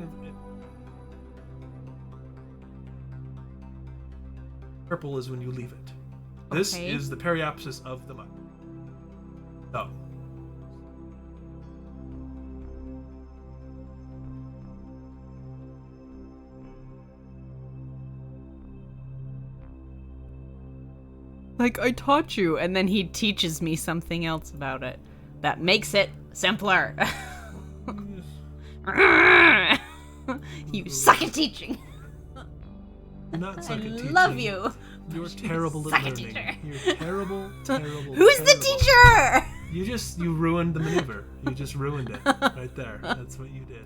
Purple is when you leave it. This Okay. is the periapsis of the mud. So. Like, I taught you, and then he teaches me something else about it that makes it simpler. You suck at teaching. Do not suck I at teaching. love you. You're terrible Suck at at learning. teacher. You're terrible, terrible. Who's terrible. the teacher? You ruined the maneuver. You just ruined it right there. That's what you did.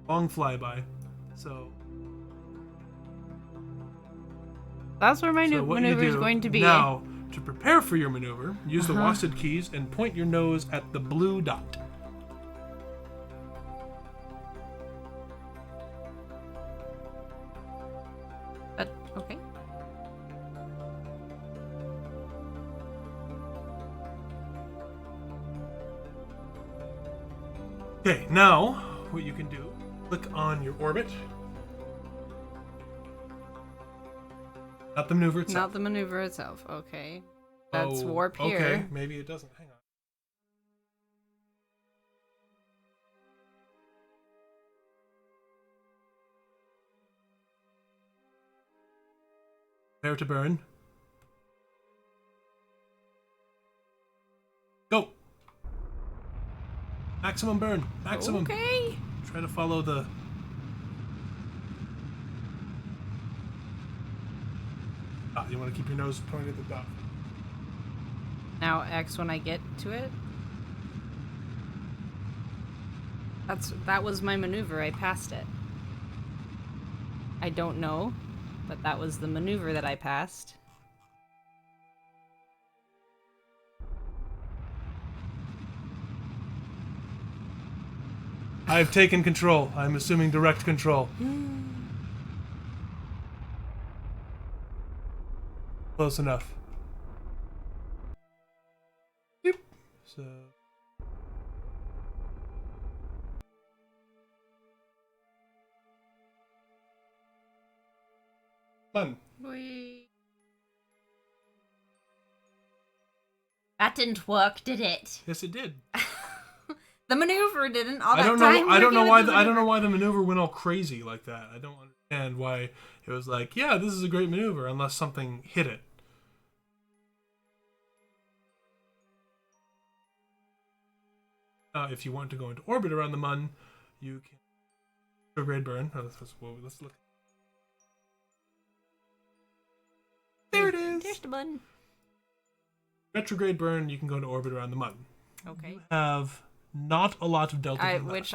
Long flyby. So That's where my new what maneuver you is do going to be. now, to prepare for your maneuver, use the WASD keys and point your nose at the blue dot. Okay. Okay, now what you can do, click on your orbit. Not the maneuver itself. Not the maneuver itself. Okay. That's warp here. Okay, maybe it doesn't. Hang on. Prepare to burn. Go. Maximum burn. Maximum. Okay. Try to follow the... dot. You want to keep your nose pointed at the dot. Now X when I get to it. That was my maneuver. I passed it. I don't know, but that was the maneuver that I passed. I've taken control. I'm assuming direct control. Close enough. Yep. So... fun. Wait. That didn't work, did it? Yes, it did. The maneuver didn't. All I that don't time know. I don't know why. I don't know maneuver. why the maneuver went all crazy like that. I don't understand why it was like, yeah, this is a great maneuver, unless something hit it. If you want to go into orbit around the Mun, you can retrograde burn. Oh, let's look. There it is. There's the button. Retrograde burn. You can go into orbit around the Mun. Okay. You have not a lot of delta. from that. Which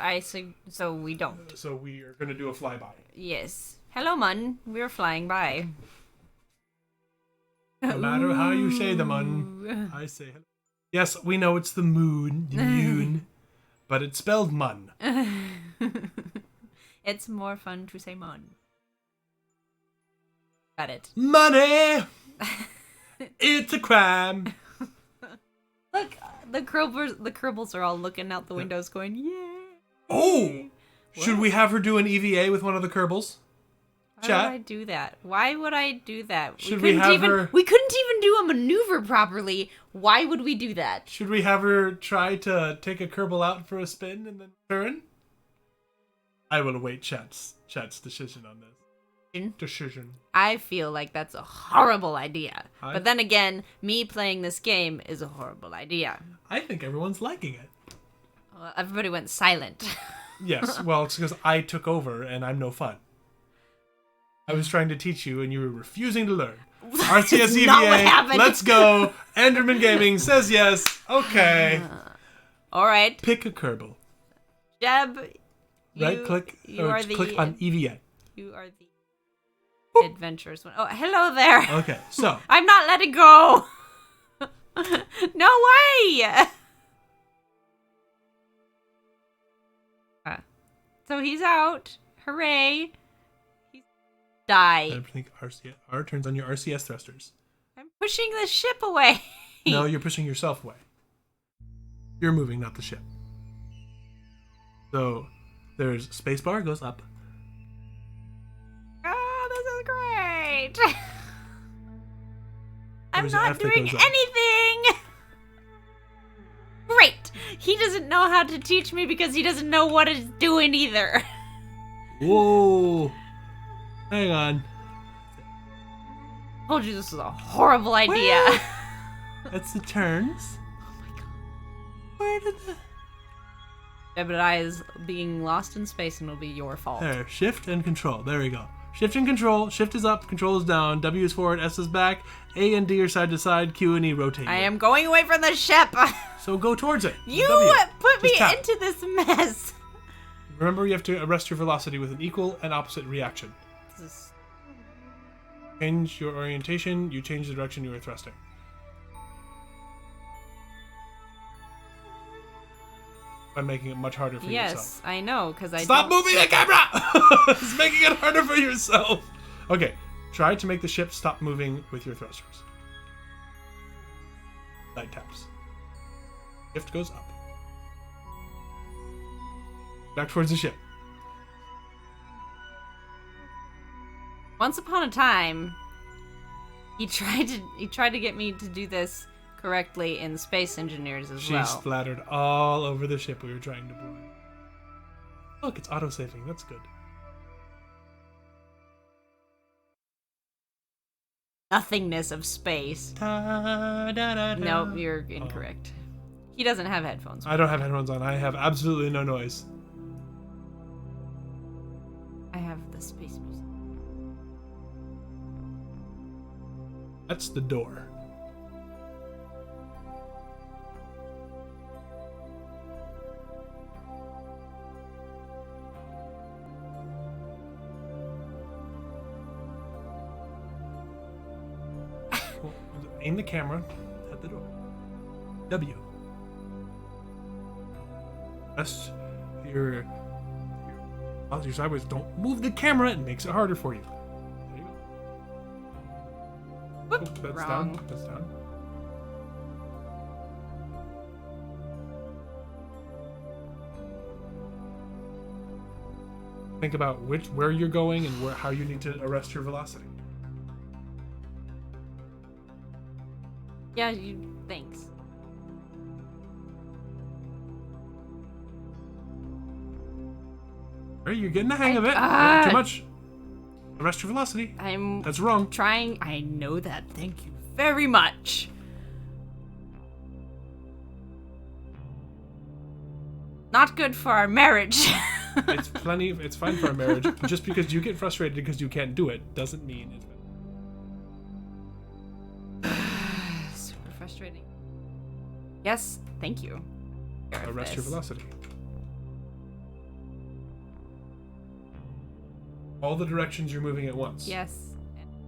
so we don't. So we are going to do a flyby. Yes. Hello, Mun. We're flying by. No matter how you say the Mun, I say hello. Yes, we know it's the moon, but it's spelled Mun. It's more fun to say Mun. Got it. Money! It's a crime. Look, the Kerbals are all looking out the windows going, yeah. Oh! Should What? we have her do an EVA with one of the Kerbals? Why Chat? would I do that? Why would I do that? Should we have her... We couldn't even do a maneuver properly. Why would we do that? Should we have her try to take a Kerbal out for a spin and then turn? I will await chat's decision on this. Decision. I feel like that's a horrible idea. I- But then again, me playing this game is a horrible idea. I think everyone's liking it. Well, everybody went silent. Yes, well, it's because I took over and I'm no fun. I was trying to teach you and you were refusing to learn. RCS EVA, not what happened. let's go. Enderman Gaming says yes. Okay. All right, Pick a Kerbal. Jeb. Right click You or are the. click on EVA. You are the adventurous one. Oh, hello there. Okay, so I'm not letting go. No way. So he's out. Hooray. He's die. I think R turns on your RCS thrusters. I'm pushing the ship away. No, you're pushing yourself away. You're moving, not the ship. So there's spacebar goes up. Oh, this is great. I'm There's not F that doing goes up. anything. Great. He doesn't know how to teach me because he doesn't know what it's doing either. Whoa. Hang on. I told you this was a horrible idea. Where? That's the turns. Oh my god. Where did the... Jebediah is being lost in space and it'll be your fault. There, shift and control. There we go. Shift and control. Shift is up, control is down, W is forward, S is back, A and D are side to side, Q and E rotate. I am going away from the ship. So go towards it. You W. put me Just tap. into this mess. Remember, you have to arrest your velocity with an equal and opposite reaction. This is... Change your orientation, you change the direction you are thrusting. By making it much harder for yourself. Yes, I know, because I Stop don't... moving the camera! It's making it harder for yourself. Okay, try to make the ship stop moving with your thrusters. Light taps. Shift goes up. Back towards the ship. Once upon a time, he tried to get me to do this correctly in Space Engineers as She well. splattered all over the ship we were trying to board. Look, it's auto-saving. That's good. Nothingness of space. Nope, you're incorrect. He doesn't have headphones. I don't have headphones on. I have absolutely no noise. I have the space music. That's the door. Well, aim the camera at the door. W. Press your sideways. Don't move the camera. It makes it harder for you. There you go. Whoop, Oh, that's wrong. down. That's down. Think about where you're going and how you need to arrest your velocity. Yeah, thanks. All right, you're getting the hang of it. Too much. Arrest your velocity. I'm That's wrong. trying. I know that. Thank you very much. Not good for our marriage. It's fine for our marriage. Just because you get frustrated because you can't do it doesn't mean it's bad. Super frustrating. Yes, thank you. Arrest your velocity. All the directions you're moving at once. Yes.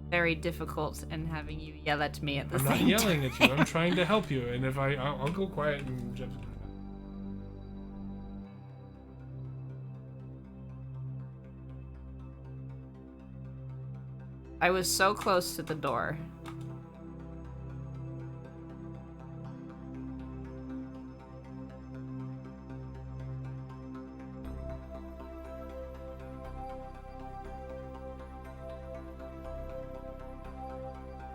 Very difficult and having you yell at me at the I'm same not time. yelling at you. I'm trying to help you. And if I'll go quiet and just... I was so close to the door.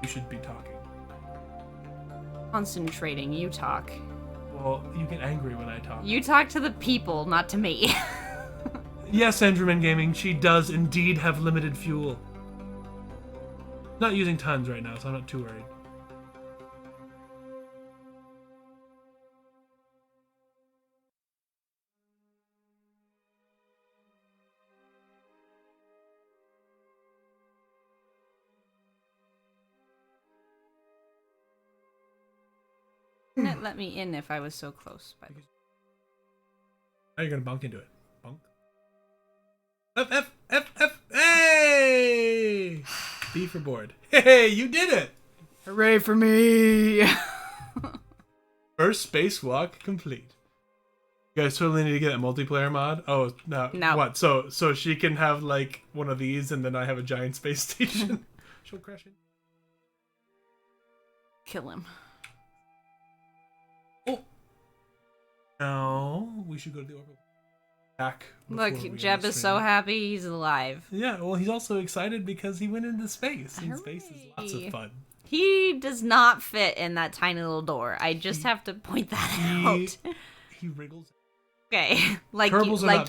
You should be talking. Concentrating, you talk. Well, you get angry when I talk. You talk to the people, not to me. Yes, Andrewman Gaming, she does indeed have limited fuel. Not using tons right now, so I'm not too worried. Wouldn't it let me in if I was so close? By the way? Now you're gonna bunk into it. Bunk. F, F, F, F, hey! B for board. Hey, you did it! Hooray for me! First spacewalk complete. You guys totally need to get a multiplayer mod. Oh no! No. What? So she can have like one of these, and then I have a giant space station. She'll crash it. Kill him. Oh. No, we should go to the orbital. Back. Look, Jeb is so happy he's alive. Yeah, well, he's also excited because he went into space. And Hooray. space is lots of fun. He does not fit in that tiny little door. I just have to point that out. He wriggles. Okay, like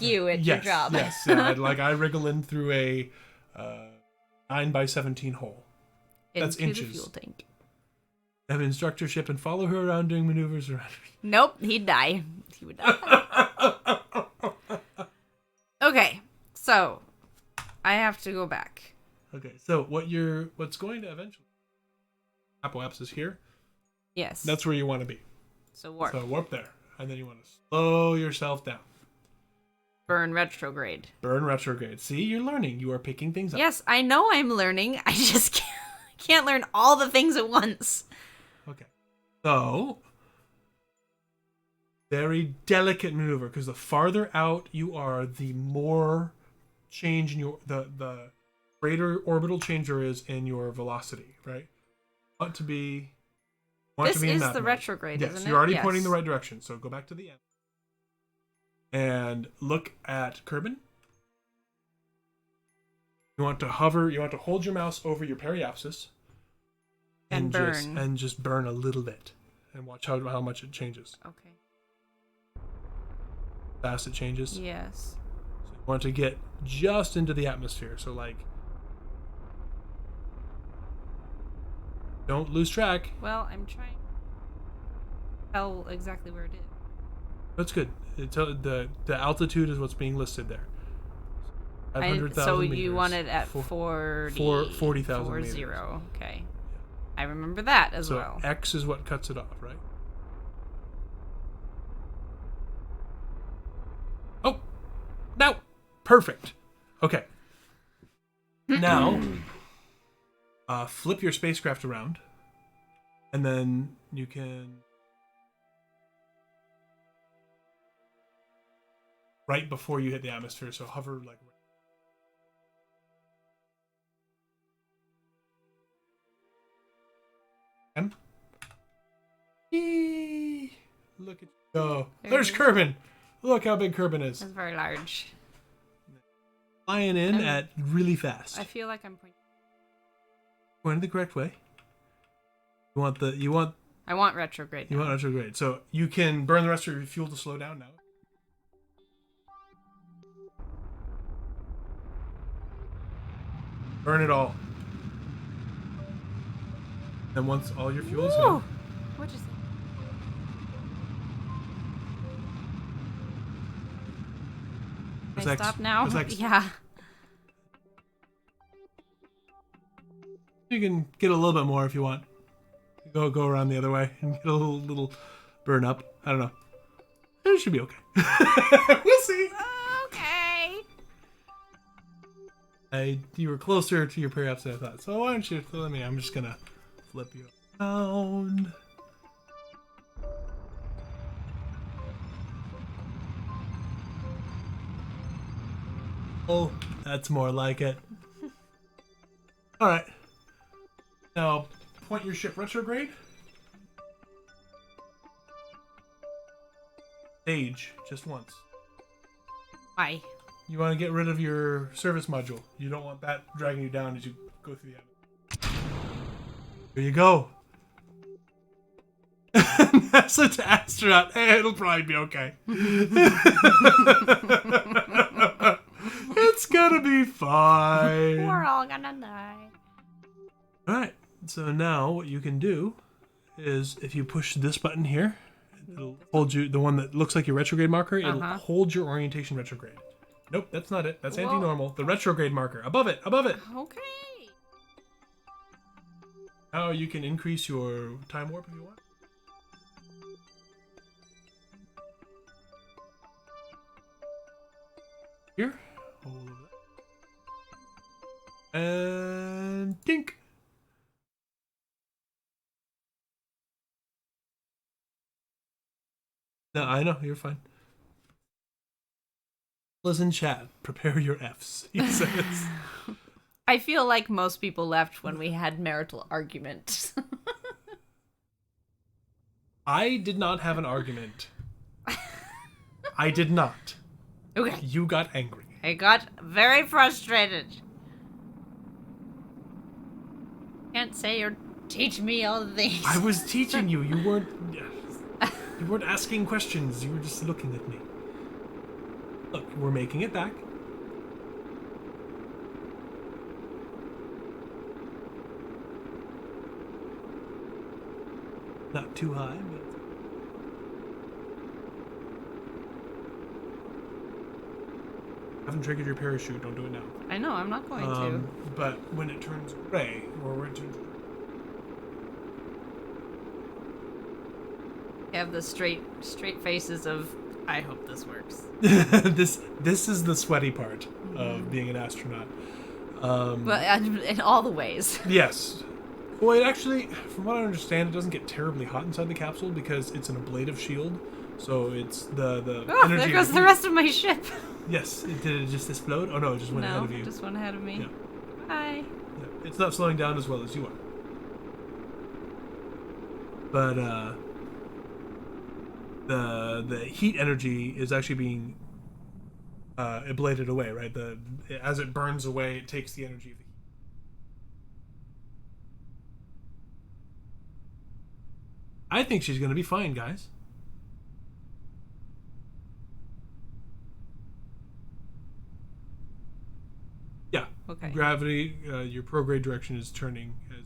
you at your job. Yes, yeah. I wriggle in through a 9x17 hole. That's Into inches. the fuel tank. Have an instructorship and follow her around doing maneuvers around. Nope, he'd die. He would die. Okay, so I have to go back. Okay, so what's going to eventually Apoapsis is here. Yes. That's where you want to be. So warp. So warp there, and then you want to slow yourself down. Burn retrograde. Burn retrograde. See, you're learning. You are picking things up. Yes, I know I'm learning. I just can't learn all the things at once. Okay. So, very delicate maneuver, because the farther out you are, the more change in your the greater orbital change there is in your velocity, right? Want to be This in is that the mode. retrograde, Yes, isn't it? you're already pointing the right direction. So go back to the end and look at Kerbin. You want to hover. You want to hold your mouse over your periapsis and burn. Just burn a little bit, and watch how much it changes. Okay. Fast it changes. Yes. So you want to get just into the atmosphere. So like, don't lose track. Well, I'm trying to tell exactly where it is. That's good. The altitude is what's being listed there. 500,000 so meters. you want it at 40,000 meters. 40. Okay. I remember that as so well. X is what cuts it off, right? Oh, no, perfect. Okay. Now, flip your spacecraft around, and then you can right before you hit the atmosphere. So hover like. And look at go. There's Kerbin. Look how big Kerbin is. It's very large. Flying in at really fast. I feel like I'm pointing. Going the correct way. I want retrograde. You want retrograde. So you can burn the rest of your fuel to slow down now. Burn it all. And once all your fuel is gone. What'd you say? Can I stop now? Yeah. You can get a little bit more if you want. Go around the other way and get a little burn up. I don't know. It should be okay. We'll see. Okay. You were closer to your periaps than I thought. So why don't you let me? I'm just gonna flip you around. Oh, that's more like it. All right. Now, point your ship retrograde. Stage, just once. Why? You want to get rid of your service module. You don't want that dragging you down as you go through the atmosphere. Here you go. NASA to astronaut. Hey, it'll probably be okay. It's gonna be fine. We're all gonna die. Alright, so now what you can do is if you push this button here, it'll hold you, the one that looks like your retrograde marker, it'll hold your orientation retrograde. Nope, that's not it. That's anti-normal. The retrograde marker. Above it, above it. Okay. Now you can increase your time warp if you want. Here. Hold over that. And dink. No, I know, you're fine. Listen, chat. Prepare your Fs. He says. I feel like most people left when we had marital argument. I did not have an argument. I did not. Okay. You got angry. I got very frustrated. Can't say or teach me all the things. I was teaching you. You weren't asking questions. You were just looking at me. Look, we're making it back. Not too high, but... Haven't triggered your parachute. Don't do it now. I know, I'm not going to. But when it turns gray, or when it turns... You have the straight faces of, I hope this works. This is the sweaty part of being an astronaut. But in all the ways. Yes. Well, it actually, from what I understand, it doesn't get terribly hot inside the capsule because it's an ablative shield. So it's the energy. There goes the rest of my ship. Yes. Did it just explode? Oh no, it just went ahead of you. No, it just went ahead of me. Yeah. Hi. Yeah. It's not slowing down as well as you are. But the heat energy is actually being ablated away, right? As it burns away, it takes the energy of the heat. I think she's going to be fine, guys. Yeah. Okay. Gravity, your prograde direction is turning as...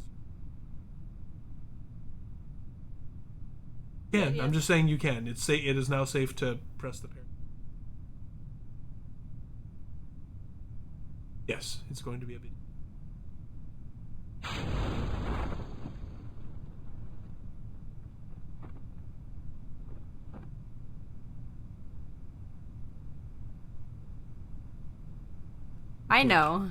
You can. Yeah. I'm just saying you can. It is now safe to press the parachute. Yes, it's going to be a bit... I know.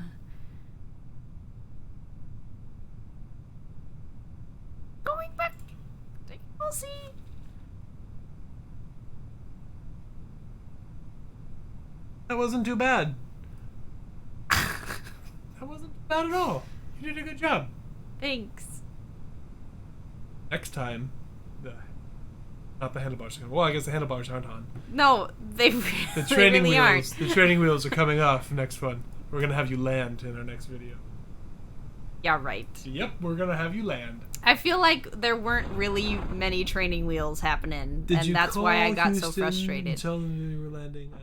Going back. We'll see. That wasn't too bad. That wasn't bad at all. You did a good job. Thanks. Next time, not the handlebars. Well, I guess the handlebars aren't on. No, they The training really wheels. aren't. The training wheels are coming off next one. We're gonna have you land in our next video. Yeah, right. Yep, we're gonna have you land. I feel like there weren't really many training wheels happening, and that's why I got so frustrated. And tell them you were landing.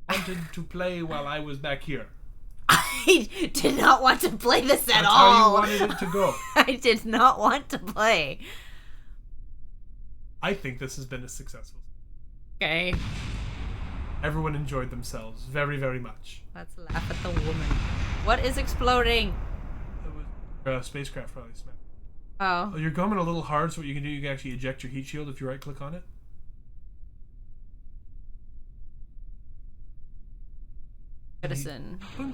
I wanted to play while I was back here. I did not want to play this at That's all. how you wanted it to go. I did not want to play. I think this has been a successful. Okay. Everyone enjoyed themselves very, very much. Let's laugh at the woman. What is exploding? It was a spacecraft probably smacked. Oh. You're going a little hard, so what you can do, you can actually eject your heat shield if you right-click on it. Citizen. Boink.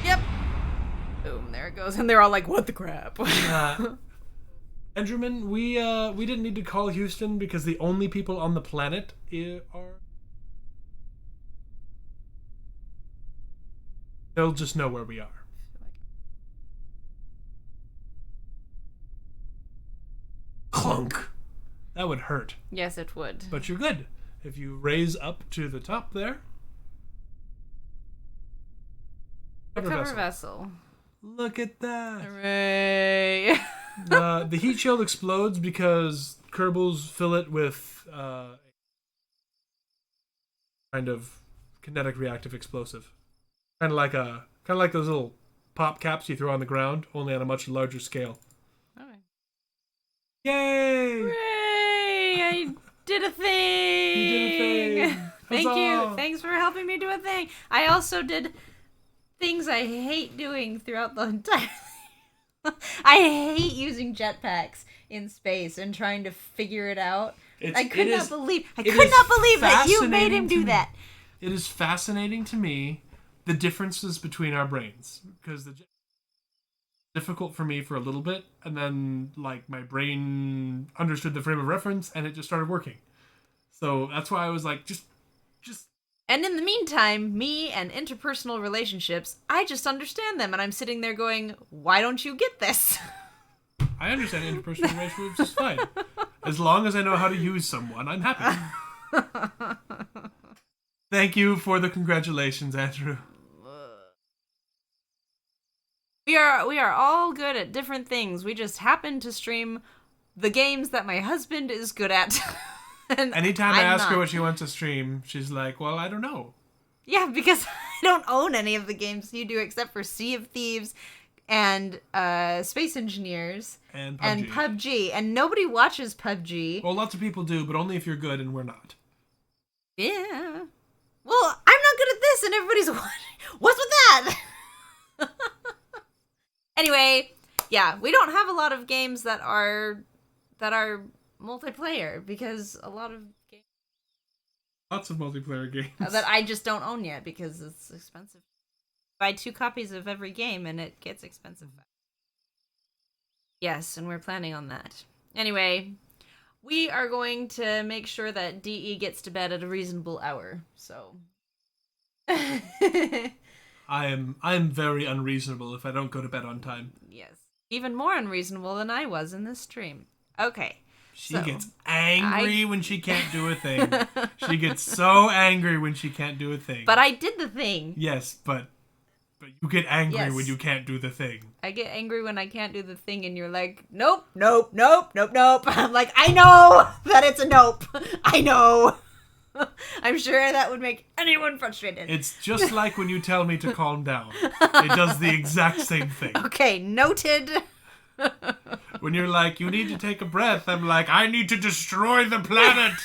Yep. Boom, there it goes. And they're all like, what the crap? Andrewman, we didn't need to call Houston because the only people on the planet are... They'll just know where we are. Clunk. That would hurt. Yes, it would. But you're good. If you raise up to the top there... The cover vessel. Look at that. Hooray. The heat shield explodes because Kerbals fill it with kind of kinetic reactive explosive. Kind of like those little pop caps you throw on the ground, only on a much larger scale. Okay. Yay! Hooray! I did a thing! You did a thing! Thank Huzzah! you. Thanks for helping me do a thing. I also did things I hate doing throughout the entire thing. I hate using jetpacks in space and trying to figure it out. I could not believe that you made him do that. It is fascinating to me the differences between our brains because difficult for me for a little bit, and then like my brain understood the frame of reference and it just started working. So that's why I was like, just. And in the meantime, me and interpersonal relationships, I just understand them, and I'm sitting there going, why don't you get this? I understand interpersonal relationships just fine. As long as I know how to use someone, I'm happy. Thank you for the congratulations, Andrew. We are all good at different things. We just happen to stream the games that my husband is good at. And anytime I ask not. her what she wants to stream, she's like, well, I don't know. Yeah, because I don't own any of the games you do except for Sea of Thieves and Space Engineers and PUBG. And nobody watches PUBG. Well, lots of people do, but only if you're good and we're not. Yeah. Well, I'm not good at this and everybody's watching. What's with that? Anyway, yeah, we don't have a lot of games that are multiplayer because a lot of games lots of multiplayer games that I just don't own yet because it's expensive. Buy 2 copies of every game and it gets expensive. Yes, and we're planning on that. Anyway, we are going to make sure that DE gets to bed at a reasonable hour. So I am very unreasonable if I don't go to bed on time. Yes. Even more unreasonable than I was in this stream. Okay. She gets angry when she can't do a thing. She gets so angry when she can't do a thing. But I did the thing. Yes, but you get angry when you can't do the thing. I get angry when I can't do the thing and you're like, nope, nope, nope, nope, nope. I'm like, I know that it's a nope. I know. I'm sure that would make anyone frustrated. It's just like when you tell me to calm down. It does the exact same thing. Okay, noted. When you're like, you need to take a breath, I'm like, I need to destroy the planet.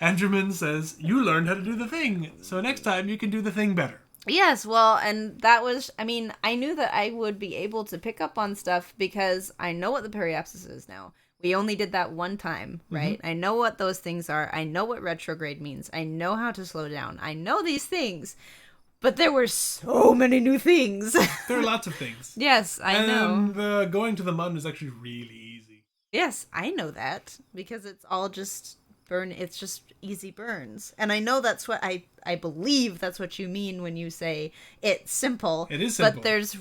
Andreman says, you learned how to do the thing, so next time you can do the thing better. Yes, well, and that was, I mean, I knew that I would be able to pick up on stuff because I know what the periapsis is now. We only did that one time, right? Mm-hmm. I know what those things are. I know what retrograde means. I know how to slow down. I know these things. But there were so many new things. There are lots of things. Yes, I know. And going to the mountain is actually really easy. Yes, I know that. Because it's all just it's just easy burns. And I know that's what I believe that's what you mean when you say it's simple. It is simple. But there's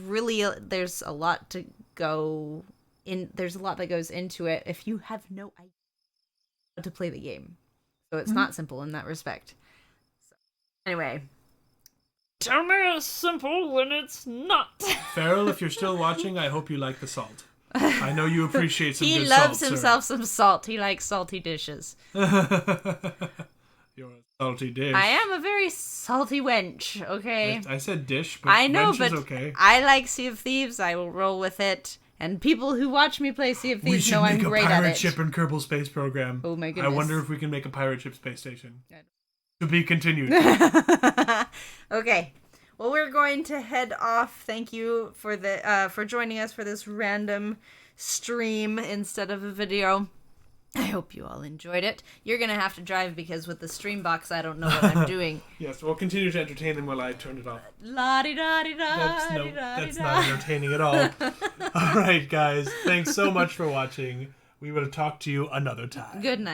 a lot to go in. There's a lot that goes into it if you have no idea how to play the game. So it's not simple in that respect. So, anyway. Tell me it's simple when it's not. Farrell, if you're still watching, I hope you like the salt. I know you appreciate some good salt, He loves himself some salt. He likes salty dishes. You're a salty dish. I am a very salty wench, okay? I said dish, but I know, wench but is okay. I like Sea of Thieves. I will roll with it. And people who watch me play Sea of Thieves know I'm great at it. We should make a pirate ship in Kerbal Space Program. Oh my goodness. I wonder if we can make a pirate ship space station. To be continued. Okay. Well, we're going to head off. Thank you for for joining us for this random stream instead of a video. I hope you all enjoyed it. You're going to have to drive because with the stream box, I don't know what I'm doing. Yes, we'll continue to entertain them while I turn it off. La-di-da-di-da. That's not entertaining at all. All right, guys. Thanks so much for watching. We will talk to you another time. Good night.